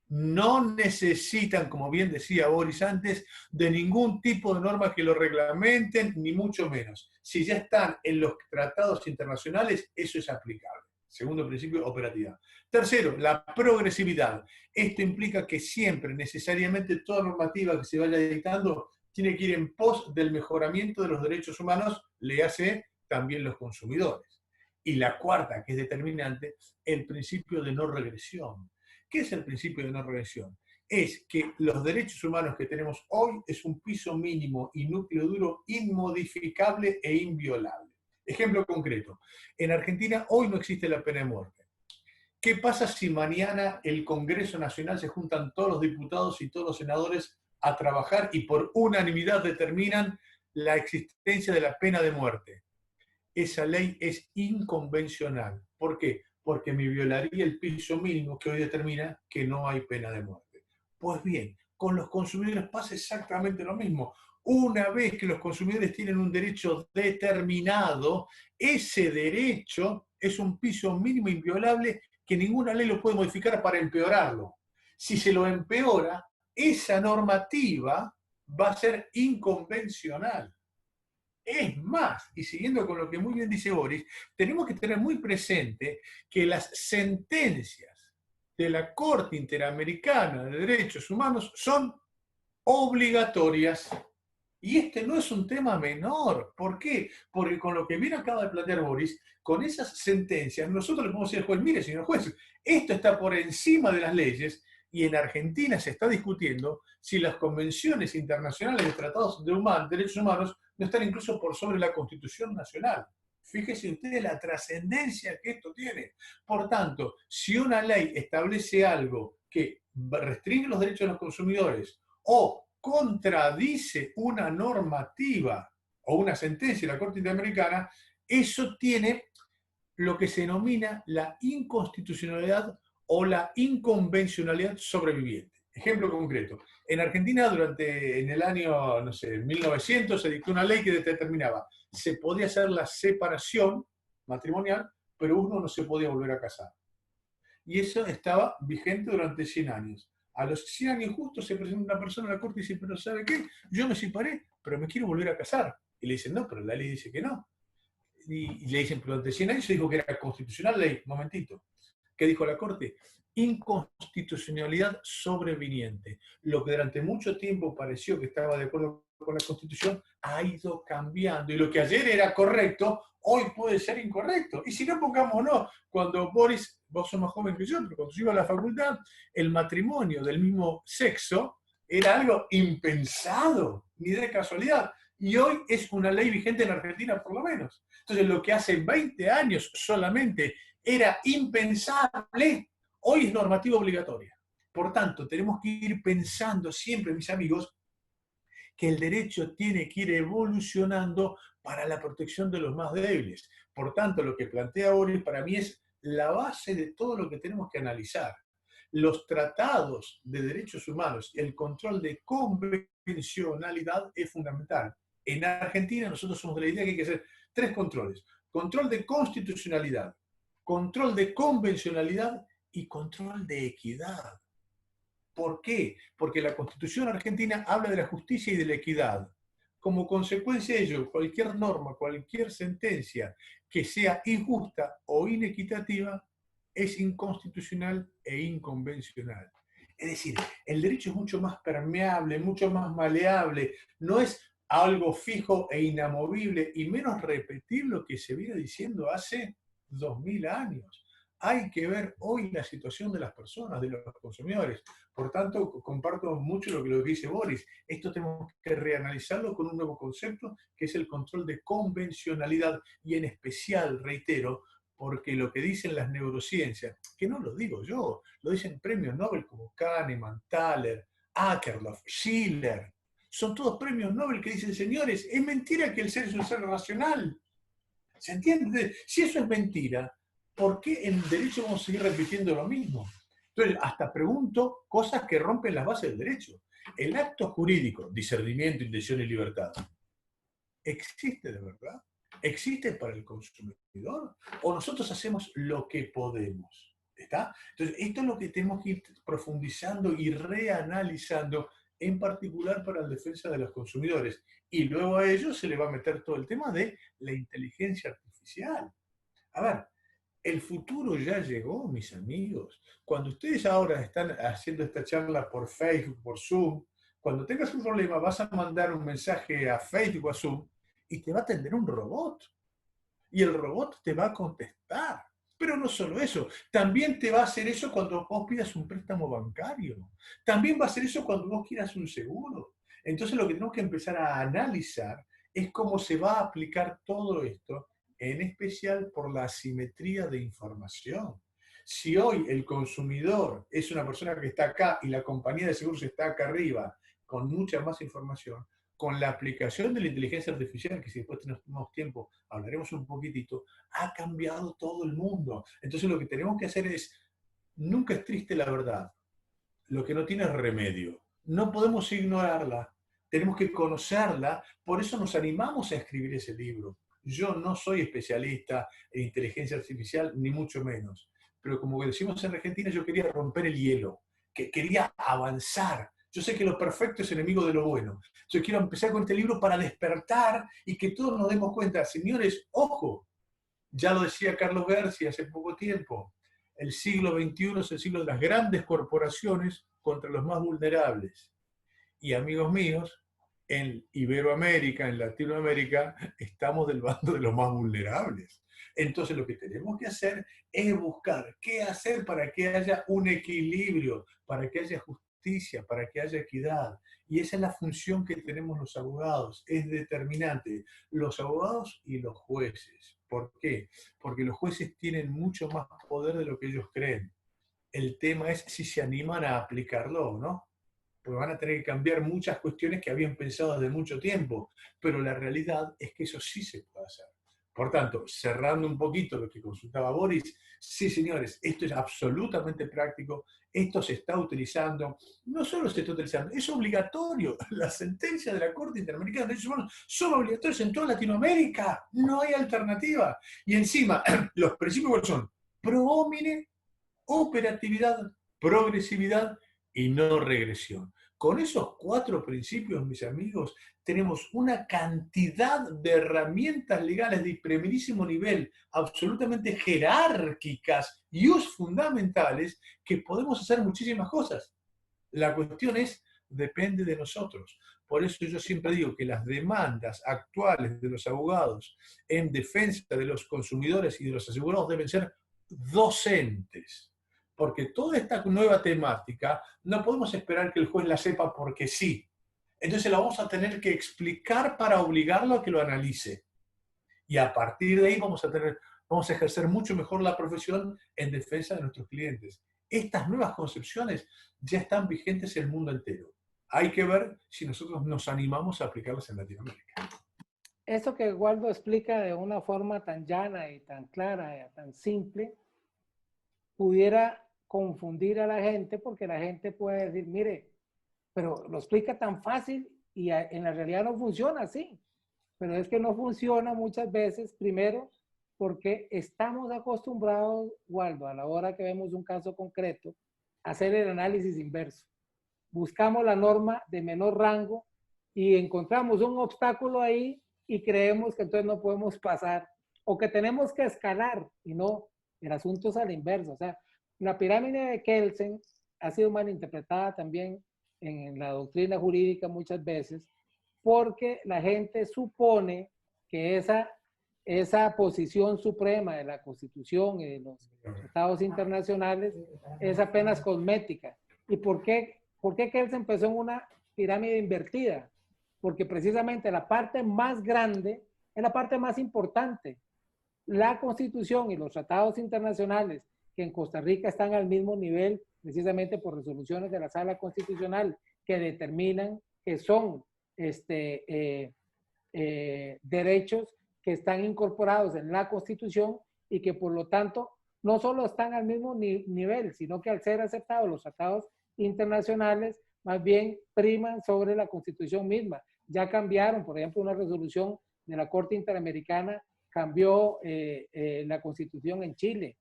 No necesitan, como bien decía Boris antes, de ningún tipo de normas que lo reglamenten, ni mucho menos. Si ya están en los tratados internacionales, eso es aplicable. Segundo principio, operatividad. Tercero, la progresividad. Esto implica que siempre, necesariamente, toda normativa que se vaya dictando tiene que ir en pos del mejoramiento de los derechos humanos, le hace también los consumidores. Y la cuarta, que es determinante, el principio de no regresión. ¿Qué es el principio de no regresión? Es que los derechos humanos que tenemos hoy es un piso mínimo y núcleo duro inmodificable e inviolable. Ejemplo concreto. En Argentina hoy no existe la pena de muerte. ¿Qué pasa si mañana el Congreso Nacional se juntan todos los diputados y todos los senadores a trabajar y por unanimidad determinan la existencia de la pena de muerte? Esa ley es inconvencional. ¿Por qué? Porque me violaría el piso mínimo que hoy determina que no hay pena de muerte. Pues bien, con los consumidores pasa exactamente lo mismo. Una vez que los consumidores tienen un derecho determinado, ese derecho es un piso mínimo inviolable que ninguna ley lo puede modificar para empeorarlo. Si se lo empeora, esa normativa va a ser inconvencional. Es más, y siguiendo con lo que muy bien dice Boris, tenemos que tener muy presente que las sentencias de la Corte Interamericana de Derechos Humanos son obligatorias. Y este no es un tema menor. ¿Por qué? Porque con lo que bien acaba de plantear Boris, con esas sentencias, nosotros le podemos decir al juez, mire, señor juez, esto está por encima de las leyes, y en Argentina se está discutiendo si las convenciones internacionales de tratados de derechos humanos no están incluso por sobre la Constitución Nacional. Fíjese ustedes la trascendencia que esto tiene. Por tanto, si una ley establece algo que restringe los derechos de los consumidores o contradice una normativa o una sentencia de la Corte Interamericana, eso tiene lo que se denomina la inconstitucionalidad o la inconvencionalidad sobreviviente. Ejemplo concreto. En Argentina, en el año, no sé, 1900, se dictó una ley que determinaba se podía hacer la separación matrimonial, pero uno no se podía volver a casar. Y eso estaba vigente durante 100 años. A los 100 años justo se presenta una persona a la corte y dice, pero ¿sabe qué? Yo me separé, pero me quiero volver a casar. Y le dicen, no, pero la ley dice que no. Y le dicen, pero durante 100 años se dijo que era constitucional ley. Momentito. ¿Qué dijo la Corte? Inconstitucionalidad sobreviniente. Lo que durante mucho tiempo pareció que estaba de acuerdo con la Constitución ha ido cambiando. Y lo que ayer era correcto, hoy puede ser incorrecto. Y si no, pongámonos, cuando Boris, vos sos más joven que yo, pero cuando yo iba a la facultad, el matrimonio del mismo sexo era algo impensado, ni de casualidad. Y hoy es una ley vigente en Argentina, por lo menos. Entonces, lo que hace 20 años solamente era impensable, hoy es normativa obligatoria. Por tanto, tenemos que ir pensando siempre, mis amigos, que el derecho tiene que ir evolucionando para la protección de los más débiles. Por tanto, lo que plantea Boris para mí es la base de todo lo que tenemos que analizar. Los tratados de derechos humanos y el control de convencionalidad es fundamental. En Argentina nosotros somos de la idea que hay que hacer 3 controles. Control de constitucionalidad, control de convencionalidad y control de equidad. ¿Por qué? Porque la Constitución argentina habla de la justicia y de la equidad. Como consecuencia de ello, cualquier norma, cualquier sentencia que sea injusta o inequitativa es inconstitucional e inconvencional. Es decir, el derecho es mucho más permeable, mucho más maleable, no es algo fijo e inamovible y menos repetir lo que se viene diciendo hace 2000 años. Hay que ver hoy la situación de las personas, de los consumidores. Por tanto, comparto mucho lo que dice Boris. Esto tenemos que reanalizarlo con un nuevo concepto, que es el control de convencionalidad, y en especial, reitero, porque lo que dicen las neurociencias, que no lo digo yo, lo dicen premios Nobel como Kahneman, Thaler, Akerlof, Schiller, son todos premios Nobel que dicen, señores, es mentira que el ser es un ser racional. ¿Se entiende? Si eso es mentira, ¿por qué en el derecho vamos a seguir repitiendo lo mismo? Entonces, hasta pregunto cosas que rompen las bases del derecho. El acto jurídico, discernimiento, intención y libertad, ¿existe de verdad? ¿Existe para el consumidor? ¿O nosotros hacemos lo que podemos? ¿Está? Entonces, esto es lo que tenemos que ir profundizando y reanalizando, en particular para la defensa de los consumidores. Y luego a ellos se le va a meter todo el tema de la inteligencia artificial. A ver, el futuro ya llegó, mis amigos. Cuando ustedes ahora están haciendo esta charla por Facebook, por Zoom, cuando tengas un problema vas a mandar un mensaje a Facebook o a Zoom y te va a atender un robot. Y el robot te va a contestar. Pero no solo eso, también te va a hacer eso cuando vos pidas un préstamo bancario. También va a hacer eso cuando vos quieras un seguro. Entonces lo que tenemos que empezar a analizar es cómo se va a aplicar todo esto, en especial por la asimetría de información. Si hoy el consumidor es una persona que está acá y la compañía de seguros está acá arriba con mucha más información, con la aplicación de la inteligencia artificial, que si después tenemos tiempo hablaremos un poquitito, ha cambiado todo el mundo. Entonces lo que tenemos que hacer es, nunca es triste la verdad, lo que no tiene es remedio. No podemos ignorarla, tenemos que conocerla, por eso nos animamos a escribir ese libro. Yo no soy especialista en inteligencia artificial, ni mucho menos. Pero como decimos en Argentina, yo quería romper el hielo, que quería avanzar. Yo sé que lo perfecto es enemigo de lo bueno. Yo quiero empezar con este libro para despertar y que todos nos demos cuenta, señores, ojo, ya lo decía Carlos García hace poco tiempo, el siglo XXI es el siglo de las grandes corporaciones contra los más vulnerables. Y amigos míos, en Iberoamérica, en Latinoamérica, estamos del bando de los más vulnerables. Entonces lo que tenemos que hacer es buscar qué hacer para que haya un equilibrio, para que haya justicia, para que haya equidad. Y esa es la función que tenemos los abogados, es determinante. Los abogados y los jueces. ¿Por qué? Porque los jueces tienen mucho más poder de lo que ellos creen. El tema es si se animan a aplicarlo o no, porque van a tener que cambiar muchas cuestiones que habían pensado desde mucho tiempo, pero la realidad es que eso sí se puede hacer. Por tanto, cerrando un poquito lo que consultaba Boris, sí, señores, esto es absolutamente práctico, esto se está utilizando, no solo se está utilizando, es obligatorio. Las sentencias de la Corte Interamericana de Derechos Humanos son obligatorias en toda Latinoamérica, no hay alternativa. Y encima, los principios son pro homine, operatividad, progresividad y no regresión. Con esos 4 principios, mis amigos, tenemos una cantidad de herramientas legales de primerísimo nivel, absolutamente jerárquicas y fundamentales, que podemos hacer muchísimas cosas. La cuestión es, depende de nosotros. Por eso yo siempre digo que las demandas actuales de los abogados en defensa de los consumidores y de los asegurados deben ser docentes. Porque toda esta nueva temática no podemos esperar que el juez la sepa porque sí. Entonces la vamos a tener que explicar para obligarlo a que lo analice. Y a partir de ahí vamos a ejercer mucho mejor la profesión en defensa de nuestros clientes. Estas nuevas concepciones ya están vigentes en el mundo entero. Hay que ver si nosotros nos animamos a aplicarlas en Latinoamérica. Eso que Waldo explica de una forma tan llana y tan clara y tan simple, pudiera confundir a la gente porque la gente puede decir, mire, pero lo explica tan fácil y en la realidad no funciona así. Pero es que no funciona muchas veces, primero, porque estamos acostumbrados, Waldo, a la hora que vemos un caso concreto, a hacer el análisis inverso. Buscamos la norma de menor rango y encontramos un obstáculo ahí y creemos que entonces no podemos pasar o que tenemos que escalar y no, el asunto es a la inversa. O sea, la pirámide de Kelsen ha sido mal interpretada también en la doctrina jurídica muchas veces porque la gente supone que esa posición suprema de la Constitución y de los tratados internacionales es apenas cosmética. ¿Y por qué Kelsen empezó en una pirámide invertida? Porque precisamente la parte más grande es la parte más importante. La Constitución y los tratados internacionales que en Costa Rica están al mismo nivel, precisamente por resoluciones de la Sala Constitucional que determinan que son derechos que están incorporados en la Constitución y que por lo tanto no solo están al mismo nivel, sino que al ser aceptados los tratados internacionales, más bien priman sobre la Constitución misma. Ya cambiaron, por ejemplo, una resolución de la Corte Interamericana cambió la Constitución en Chile,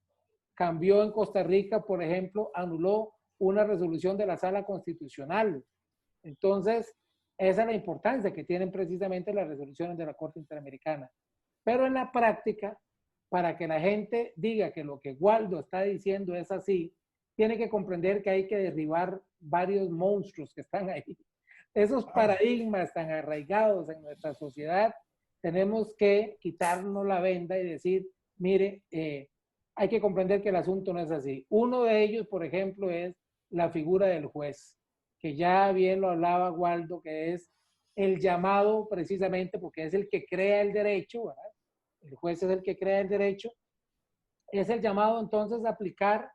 cambió en Costa Rica, por ejemplo, anuló una resolución de la Sala Constitucional. Entonces, esa es la importancia que tienen precisamente las resoluciones de la Corte Interamericana. Pero en la práctica, para que la gente diga que lo que Waldo está diciendo es así, tiene que comprender que hay que derribar varios monstruos que están ahí. Esos paradigmas tan arraigados en nuestra sociedad, tenemos que quitarnos la venda y decir, mire, hay que comprender que el asunto no es así. Uno de ellos, por ejemplo, es la figura del juez, que ya bien lo hablaba Waldo, que es el llamado precisamente porque es el que crea el derecho, ¿verdad? El juez es el que crea el derecho, es el llamado entonces a aplicar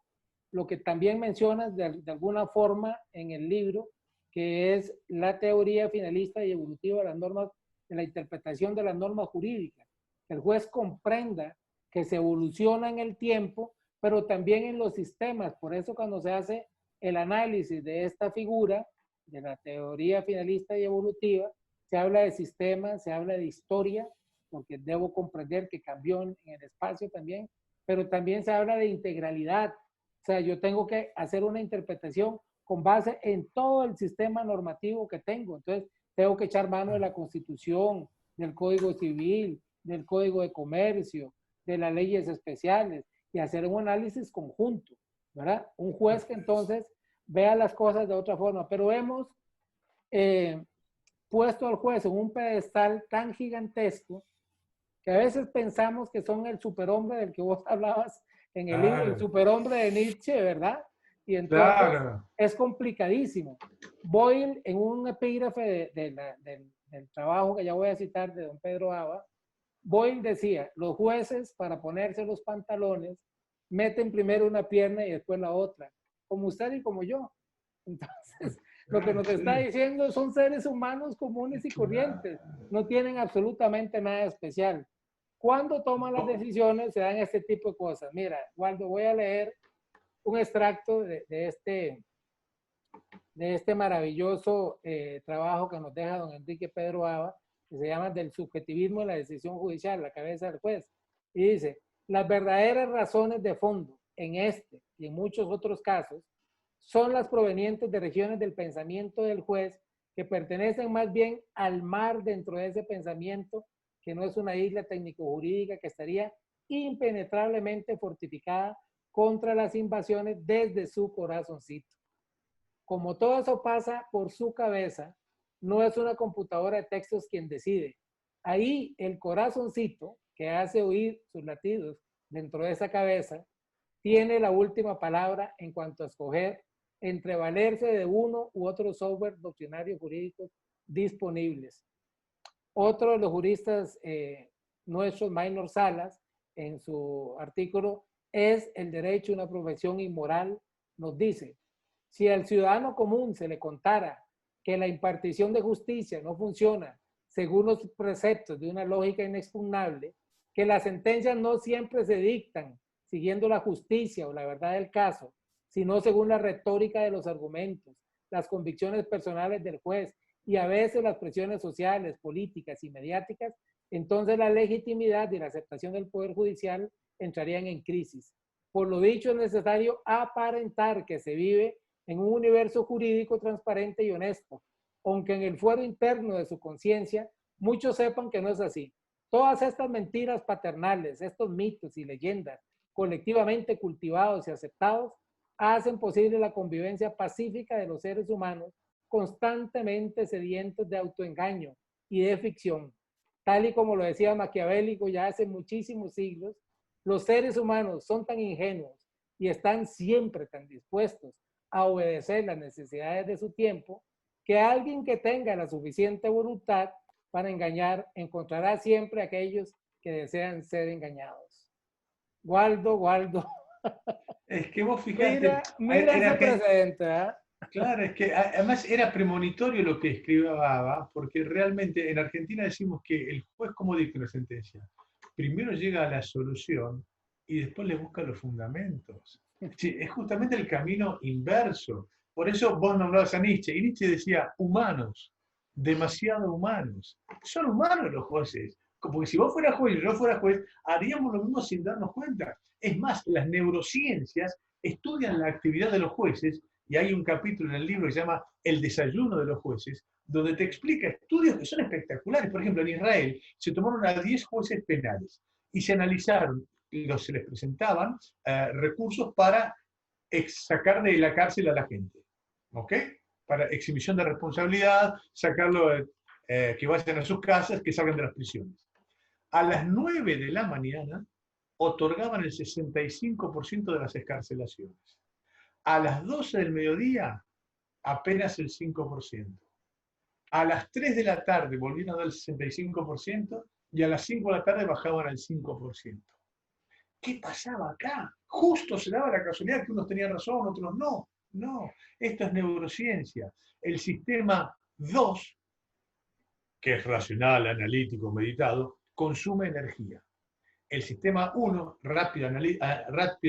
lo que también mencionas de alguna forma en el libro, que es la teoría finalista y evolutiva de las normas, de la interpretación de las normas jurídicas. Que el juez comprenda que se evoluciona en el tiempo, pero también en los sistemas. Por eso cuando se hace el análisis de esta figura, de la teoría finalista y evolutiva, se habla de sistemas, se habla de historia, porque debo comprender que cambió en el espacio también, pero también se habla de integralidad. O sea, yo tengo que hacer una interpretación con base en todo el sistema normativo que tengo. Entonces, tengo que echar mano de la Constitución, del Código Civil, del Código de Comercio, de las leyes especiales y hacer un análisis conjunto, ¿verdad? Un juez que entonces vea las cosas de otra forma. Pero hemos puesto al juez en un pedestal tan gigantesco que a veces pensamos que son el superhombre del que vos hablabas en el libro, el superhombre de Nietzsche, ¿verdad? Y entonces es complicadísimo. Boyle, en un epígrafe del trabajo que ya voy a citar de don Pedro Aba, Boyle decía, los jueces para ponerse los pantalones meten primero una pierna y después la otra, como usted y como yo. Entonces, lo que nos está diciendo son seres humanos comunes y corrientes, no tienen absolutamente nada especial. Cuando toman las decisiones se dan este tipo de cosas. Mira, Waldo, voy a leer un extracto de este maravilloso trabajo que nos deja don Enrique Pedro Aba, que se llama Del subjetivismo en la decisión judicial, la cabeza del juez. Y dice, las verdaderas razones de fondo en este y en muchos otros casos son las provenientes de regiones del pensamiento del juez que pertenecen más bien al mar dentro de ese pensamiento, que no es una isla técnico-jurídica que estaría impenetrablemente fortificada contra las invasiones desde su corazoncito. Como todo eso pasa por su cabeza, no es una computadora de textos quien decide. Ahí el corazoncito, que hace oír sus latidos dentro de esa cabeza, tiene la última palabra en cuanto a escoger entre valerse de uno u otro software doctrinario jurídico disponibles. Otro de los juristas nuestros, Maynor Salas, en su artículo, es el derecho a una profesión inmoral, nos dice, si al ciudadano común se le contara que la impartición de justicia no funciona según los preceptos de una lógica inexpugnable, que las sentencias no siempre se dictan siguiendo la justicia o la verdad del caso, sino según la retórica de los argumentos, las convicciones personales del juez y a veces las presiones sociales, políticas y mediáticas, entonces la legitimidad y la aceptación del Poder Judicial entrarían en crisis. Por lo dicho, es necesario aparentar que se vive en un universo jurídico transparente y honesto, aunque en el fuero interno de su conciencia muchos sepan que no es así. Todas estas mentiras paternales, estos mitos y leyendas colectivamente cultivados y aceptados, hacen posible la convivencia pacífica de los seres humanos constantemente sedientos de autoengaño y de ficción. Tal y como lo decía Maquiavélico ya hace muchísimos siglos, los seres humanos son tan ingenuos y están siempre tan dispuestos a obedecer las necesidades de su tiempo, que alguien que tenga la suficiente voluntad para engañar encontrará siempre a aquellos que desean ser engañados. Waldo. Es que vos fijate, mira ese precedente, ¿eh? Claro, es que además era premonitorio lo que escribía Baba, porque realmente en Argentina decimos que el juez, ¿cómo dicta una sentencia? Primero llega a la solución y después le busca los fundamentos. Sí, es justamente el camino inverso. Por eso vos nombrabas a Nietzsche, y Nietzsche decía, humanos, demasiado humanos. Son humanos los jueces, porque si vos fueras juez y yo fuera juez, haríamos lo mismo sin darnos cuenta. Es más, las neurociencias estudian la actividad de los jueces, y hay un capítulo en el libro que se llama El desayuno de los jueces, donde te explica estudios que son espectaculares. Por ejemplo, en Israel se tomaron a 10 jueces penales y se analizaron, se les presentaban recursos para sacar de la cárcel a la gente, ¿ok? Para exhibición de responsabilidad, sacarlo, que vayan a sus casas, que salgan de las prisiones. A las 9 de la mañana otorgaban el 65% de las excarcelaciones. A las 12 del mediodía, apenas el 5%. A las 3 de la tarde volvieron a dar el 65% y a las 5 de la tarde bajaban al 5%. ¿Qué pasaba acá? Justo se daba la casualidad que unos tenían razón, otros no. No, esto es neurociencia. El sistema 2, que es racional, analítico, meditado, consume energía. El sistema 1, rápido,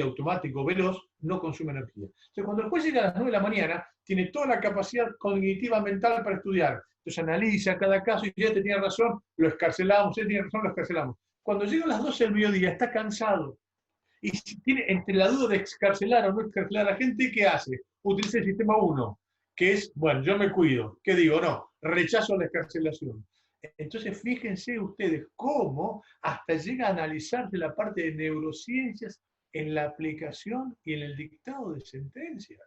automático, veloz, no consume energía. Entonces, cuando el juez llega a las 9 de la mañana, tiene toda la capacidad cognitiva mental para estudiar. Entonces analiza cada caso y ya tenía razón, lo escarcelamos, él tiene razón, lo escarcelamos. Cuando llega a las 12 del mediodía, está cansado. Y si tiene entre la duda de excarcelar o no excarcelar a la gente, ¿qué hace? Utiliza el sistema 1, que es, bueno, yo me cuido. ¿Qué digo? No, rechazo la excarcelación. Entonces, fíjense ustedes cómo hasta llega a analizarse la parte de neurociencias en la aplicación y en el dictado de sentencias.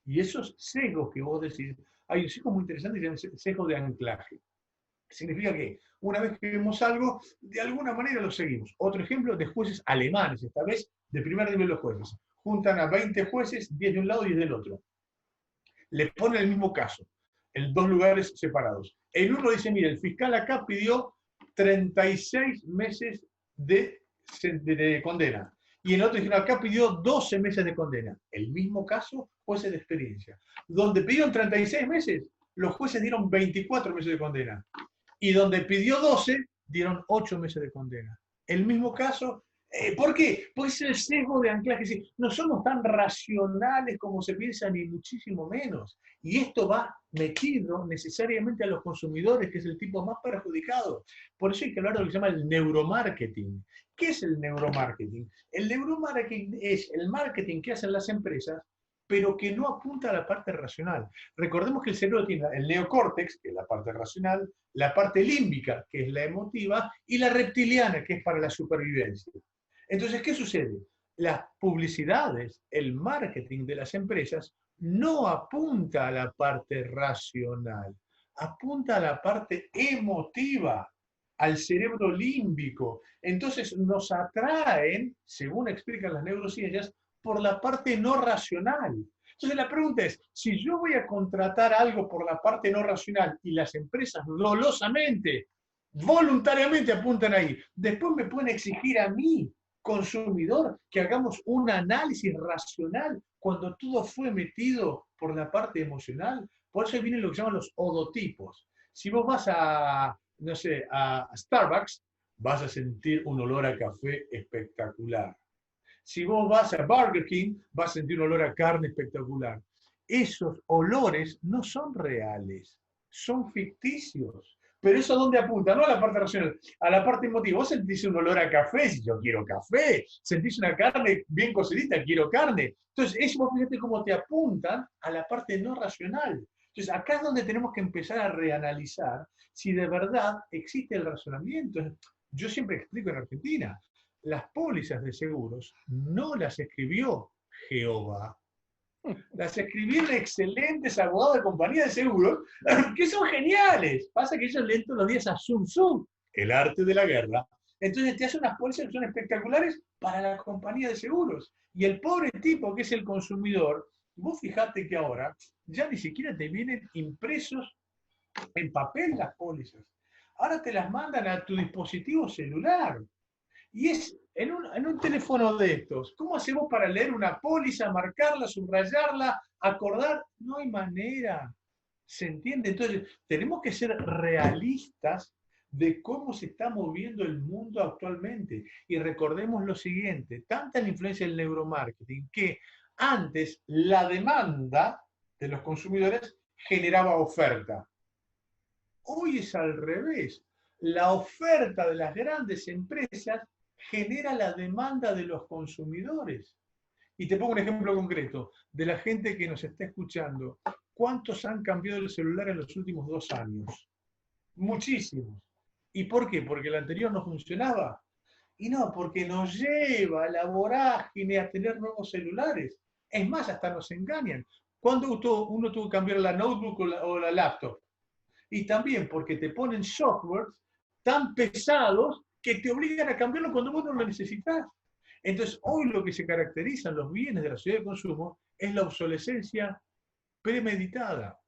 Y esos sesgos que vos decís, hay un sesgo muy interesante que se llama sesgo de anclaje. Significa que una vez que vemos algo, de alguna manera lo seguimos. Otro ejemplo de jueces alemanes, esta vez de primer nivel los jueces. Juntan a 20 jueces, 10 de un lado y 10 del otro. Les ponen el mismo caso, en dos lugares separados. El uno dice, mire, el fiscal acá pidió 36 meses de condena. Y el otro dice, acá pidió 12 meses de condena. El mismo caso, jueces de experiencia. Donde pidieron 36 meses, los jueces dieron 24 meses de condena. Y donde pidió 12, dieron 8 meses de condena. El mismo caso. ¿Por qué? Porque es el sesgo de anclaje. No somos tan racionales como se piensa, ni muchísimo menos. Y esto va metido necesariamente a los consumidores, que es el tipo más perjudicado. Por eso hay que hablar de lo que se llama el neuromarketing. ¿Qué es el neuromarketing? El neuromarketing es el marketing que hacen las empresas, pero que no apunta a la parte racional. Recordemos que el cerebro tiene el neocórtex, que es la parte racional, la parte límbica, que es la emotiva, y la reptiliana, que es para la supervivencia. Entonces, ¿qué sucede? Las publicidades, el marketing de las empresas, no apunta a la parte racional, apunta a la parte emotiva, al cerebro límbico. Entonces nos atraen, según explican las neurociencias, por la parte no racional. Entonces la pregunta es, si yo voy a contratar algo por la parte no racional y las empresas dolosamente, voluntariamente apuntan ahí, después me pueden exigir a mí, consumidor, que hagamos un análisis racional cuando todo fue metido por la parte emocional. Por eso vienen lo que llaman los odotipos. Si vos vas a, no sé, a Starbucks, vas a sentir un olor a café espectacular. Si vos vas a Burger King, vas a sentir un olor a carne espectacular. Esos olores no son reales, son ficticios. Pero eso a dónde apunta, no a la parte racional, a la parte emotiva. Vos sentís un olor a café, si yo quiero café. Sentís una carne bien cocidita, quiero carne. Entonces, eso vos fíjate cómo te apuntan a la parte no racional. Entonces, acá es donde tenemos que empezar a reanalizar si de verdad existe el razonamiento. Yo siempre explico en Argentina, las pólizas de seguros no las escribió Jehová, las escribieron excelentes abogados de compañía de seguros, que son geniales. Pasa que ellos leen todos los días a Sun Tzu, el arte de la guerra. Entonces te hacen unas pólizas que son espectaculares para la compañía de seguros. Y el pobre tipo que es el consumidor, vos fijate que ahora ya ni siquiera te vienen impresos en papel las pólizas. Ahora te las mandan a tu dispositivo celular. Y es en un teléfono de estos. ¿Cómo hacemos para leer una póliza, marcarla, subrayarla, acordar? No hay manera. ¿Se entiende? Entonces, tenemos que ser realistas de cómo se está moviendo el mundo actualmente. Y recordemos lo siguiente, tanta la influencia del neuromarketing que antes la demanda de los consumidores generaba oferta. Hoy es al revés. La oferta de las grandes empresas genera la demanda de los consumidores. Y te pongo un ejemplo concreto de la gente que nos está escuchando. ¿Cuántos han cambiado el celular en los últimos 2 años? Muchísimos. ¿Y por qué? ¿Porque el anterior no funcionaba? Y no, porque nos lleva a la vorágine a tener nuevos celulares. Es más, hasta nos engañan. ¿Cuándo uno tuvo que cambiar la notebook o la laptop? Y también porque te ponen softwares tan pesados que te obligan a cambiarlo cuando vos no lo necesitas. Entonces, hoy lo que se caracteriza en los bienes de la sociedad de consumo es la obsolescencia premeditada.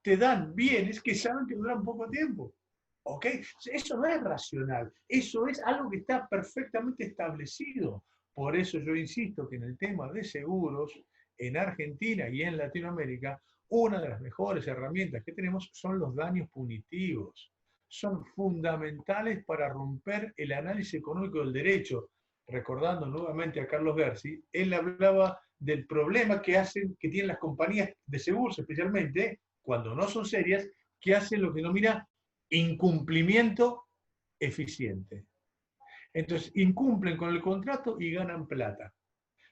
Te dan bienes que saben que duran poco tiempo. ¿Ok? Eso no es racional, eso es algo que está perfectamente establecido. Por eso yo insisto que en el tema de seguros, en Argentina y en Latinoamérica, una de las mejores herramientas que tenemos son los daños punitivos. Son fundamentales para romper el análisis económico del derecho. Recordando nuevamente a Carlos Gersi, él hablaba del problema que tienen las compañías de seguros, especialmente cuando no son serias, que hacen lo que denomina incumplimiento eficiente. Entonces, incumplen con el contrato y ganan plata.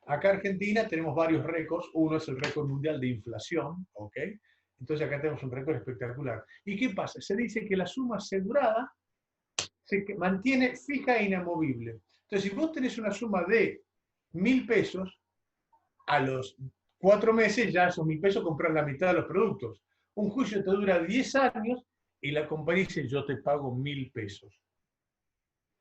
Acá en Argentina tenemos varios récords. Uno es el récord mundial de inflación, ¿ok? Entonces acá tenemos un récord espectacular. ¿Y qué pasa? Se dice que la suma asegurada se mantiene fija e inamovible. Entonces, si vos tenés una suma de 1.000 pesos, a los 4 meses ya esos 1.000 pesos compras la mitad de los productos. Un juicio te dura 10 años y la compañía dice, yo te pago 1.000 pesos.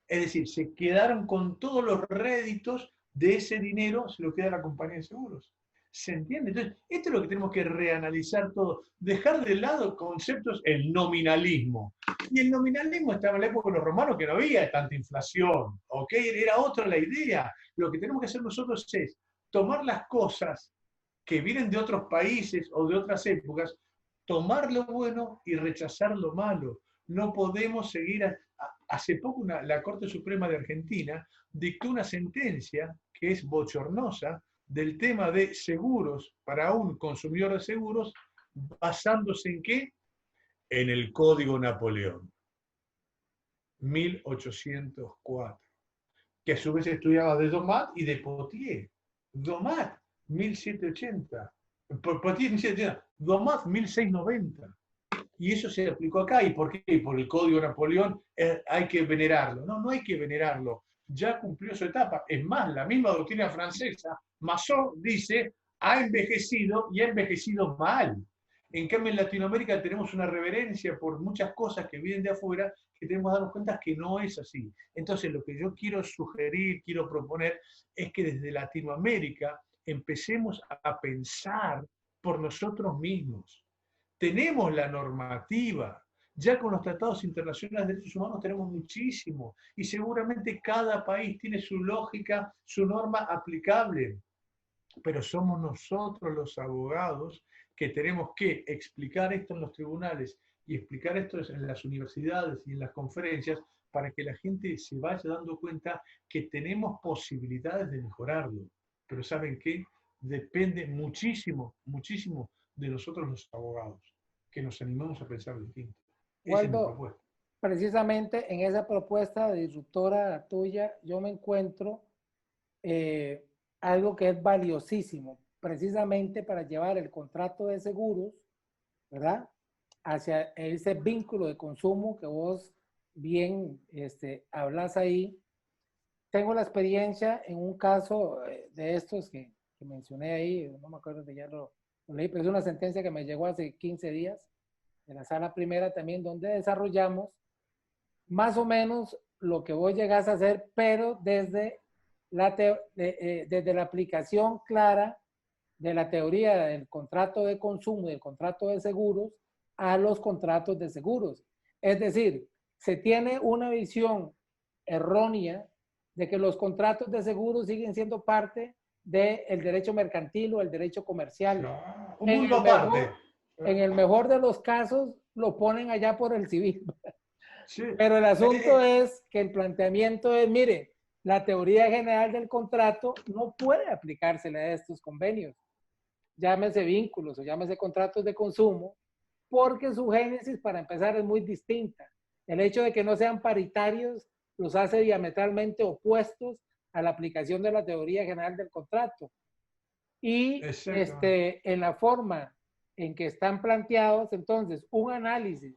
Es decir, se quedaron con todos los réditos de ese dinero, se lo queda la compañía de seguros. ¿Se entiende? Entonces, esto es lo que tenemos que reanalizar todo. Dejar de lado conceptos, el nominalismo. Y el nominalismo estaba en la época de los romanos, que no había tanta inflación, ¿ok? Era otra la idea. Lo que tenemos que hacer nosotros es tomar las cosas que vienen de otros países o de otras épocas, tomar lo bueno y rechazar lo malo. No podemos seguir. Hace poco la Corte Suprema de Argentina dictó una sentencia que es bochornosa del tema de seguros para un consumidor de seguros, basándose en ¿qué? En el Código Napoleón, 1804, que a su vez estudiaba de Domat y de Potier. Domat, 1780. Potier, 1780. Domat, 1690. Y eso se aplicó acá. ¿Y por qué? Por el Código Napoleón hay que venerarlo. No, no hay que venerarlo. Ya cumplió su etapa. Es más, la misma doctrina francesa, Massot dice, ha envejecido y ha envejecido mal. En cambio, en Latinoamérica tenemos una reverencia por muchas cosas que vienen de afuera que tenemos que darnos cuenta que no es así. Entonces, lo que yo quiero sugerir, quiero proponer, es que desde Latinoamérica empecemos a pensar por nosotros mismos. Tenemos la normativa, ya con los tratados internacionales de derechos humanos tenemos muchísimo, y seguramente cada país tiene su lógica, su norma aplicable, pero somos nosotros los abogados que tenemos que explicar esto en los tribunales y explicar esto en las universidades y en las conferencias para que la gente se vaya dando cuenta que tenemos posibilidades de mejorarlo. Pero ¿saben qué? Depende muchísimo, muchísimo de nosotros los abogados, que nos animamos a pensar distinto. Esa es mi Waldo, propuesta. precisamente en esa propuesta disruptora tuya, yo me encuentro eh, algo que es valiosísimo, precisamente para llevar el contrato de seguros, ¿verdad? Hacia ese vínculo de consumo que vos bien hablas ahí. Tengo la experiencia en un caso de estos que mencioné ahí, no me acuerdo si ya lo leí, pero es una sentencia que me llegó hace 15 días, de la sala primera también, donde desarrollamos más o menos lo que vos llegás a hacer, pero desde la aplicación clara de la teoría del contrato de consumo y del contrato de seguros a los contratos de seguros. Es decir, se tiene una visión errónea de que los contratos de seguros siguen siendo parte del derecho mercantil o el derecho comercial. No, un mundo aparte. En el mejor de los casos lo ponen allá por el civil. Sí. Pero el asunto es que el planteamiento es, mire, la teoría general del contrato no puede aplicársele a estos convenios, llámese vínculos o llámese contratos de consumo, porque su génesis, para empezar, es muy distinta. El hecho de que no sean paritarios los hace diametralmente opuestos a la aplicación de la teoría general del contrato. Y en la forma en que están planteados, entonces, un análisis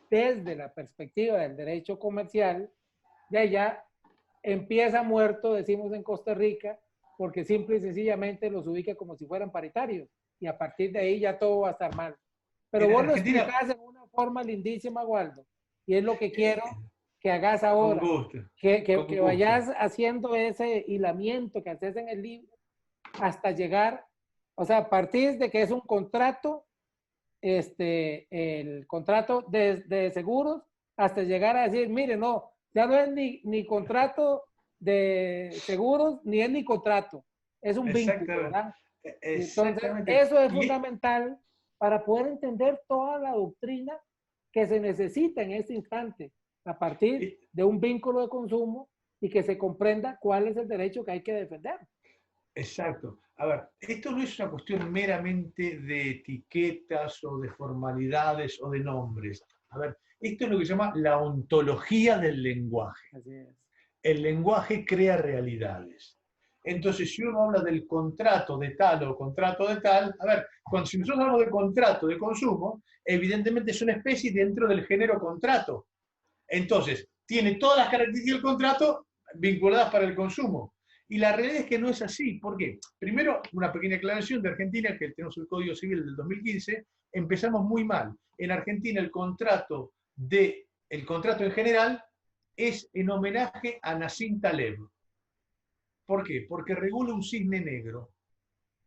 desde la perspectiva del derecho comercial, de allá empieza muerto, decimos en Costa Rica, porque simple y sencillamente los ubica como si fueran paritarios. Y a partir de ahí ya todo va a estar mal. Pero vos lo explicás en una forma lindísima, Waldo. Y es lo que quiero que hagas ahora. Con gusto. Que vayas haciendo ese hilamiento que haces en el libro hasta llegar, o sea, a partir de que es un contrato, el contrato de seguros, hasta llegar a decir, mire, no, ya no es ni contrato de seguros, ni es ni contrato, es un vínculo, ¿verdad? Entonces, eso es fundamental para poder entender toda la doctrina que se necesita en este instante, a partir de un vínculo de consumo y que se comprenda cuál es el derecho que hay que defender. Exacto. A ver, esto no es una cuestión meramente de etiquetas o de formalidades o de nombres. A ver, esto es lo que se llama la ontología del lenguaje. Así es. El lenguaje crea realidades. Entonces, si uno habla del contrato de tal o contrato de tal, a ver, si nosotros hablamos de contrato de consumo, evidentemente es una especie dentro del género contrato. Entonces, tiene todas las características del contrato vinculadas para el consumo. Y la realidad es que no es así. ¿Por qué? Primero, una pequeña aclaración de Argentina, que tenemos el Código Civil del 2015, empezamos muy mal. En Argentina el contrato en general es en homenaje a Nassim Taleb. ¿Por qué? Porque regula un cisne negro,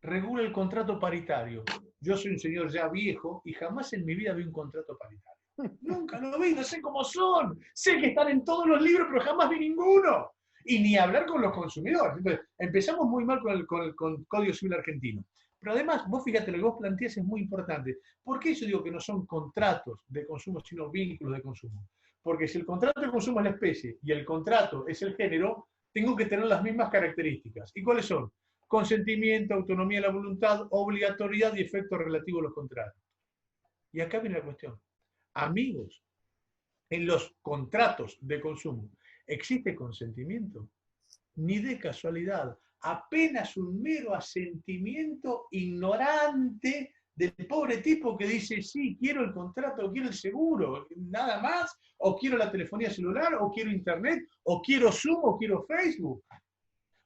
regula el contrato paritario. Yo soy un señor ya viejo y jamás en mi vida vi un contrato paritario. Nunca lo vi, no sé cómo son. Sé que están en todos los libros, pero jamás vi ninguno. Y ni hablar con los consumidores. Entonces, empezamos muy mal con el Código Civil argentino. Pero además, vos fíjate, lo que vos planteás es muy importante. ¿Por qué yo digo que no son contratos de consumo, sino vínculos de consumo? Porque si el contrato de consumo es la especie y el contrato es el género, tengo que tener las mismas características. ¿Y cuáles son? Consentimiento, autonomía de la voluntad, obligatoriedad y efecto relativo a los contratos. Y acá viene la cuestión. Amigos, en los contratos de consumo, ¿existe consentimiento? Ni de casualidad, apenas un mero asentimiento ignorante del pobre tipo que dice, sí, quiero el contrato, quiero el seguro, nada más, o quiero la telefonía celular, o quiero internet, o quiero Zoom, o quiero Facebook.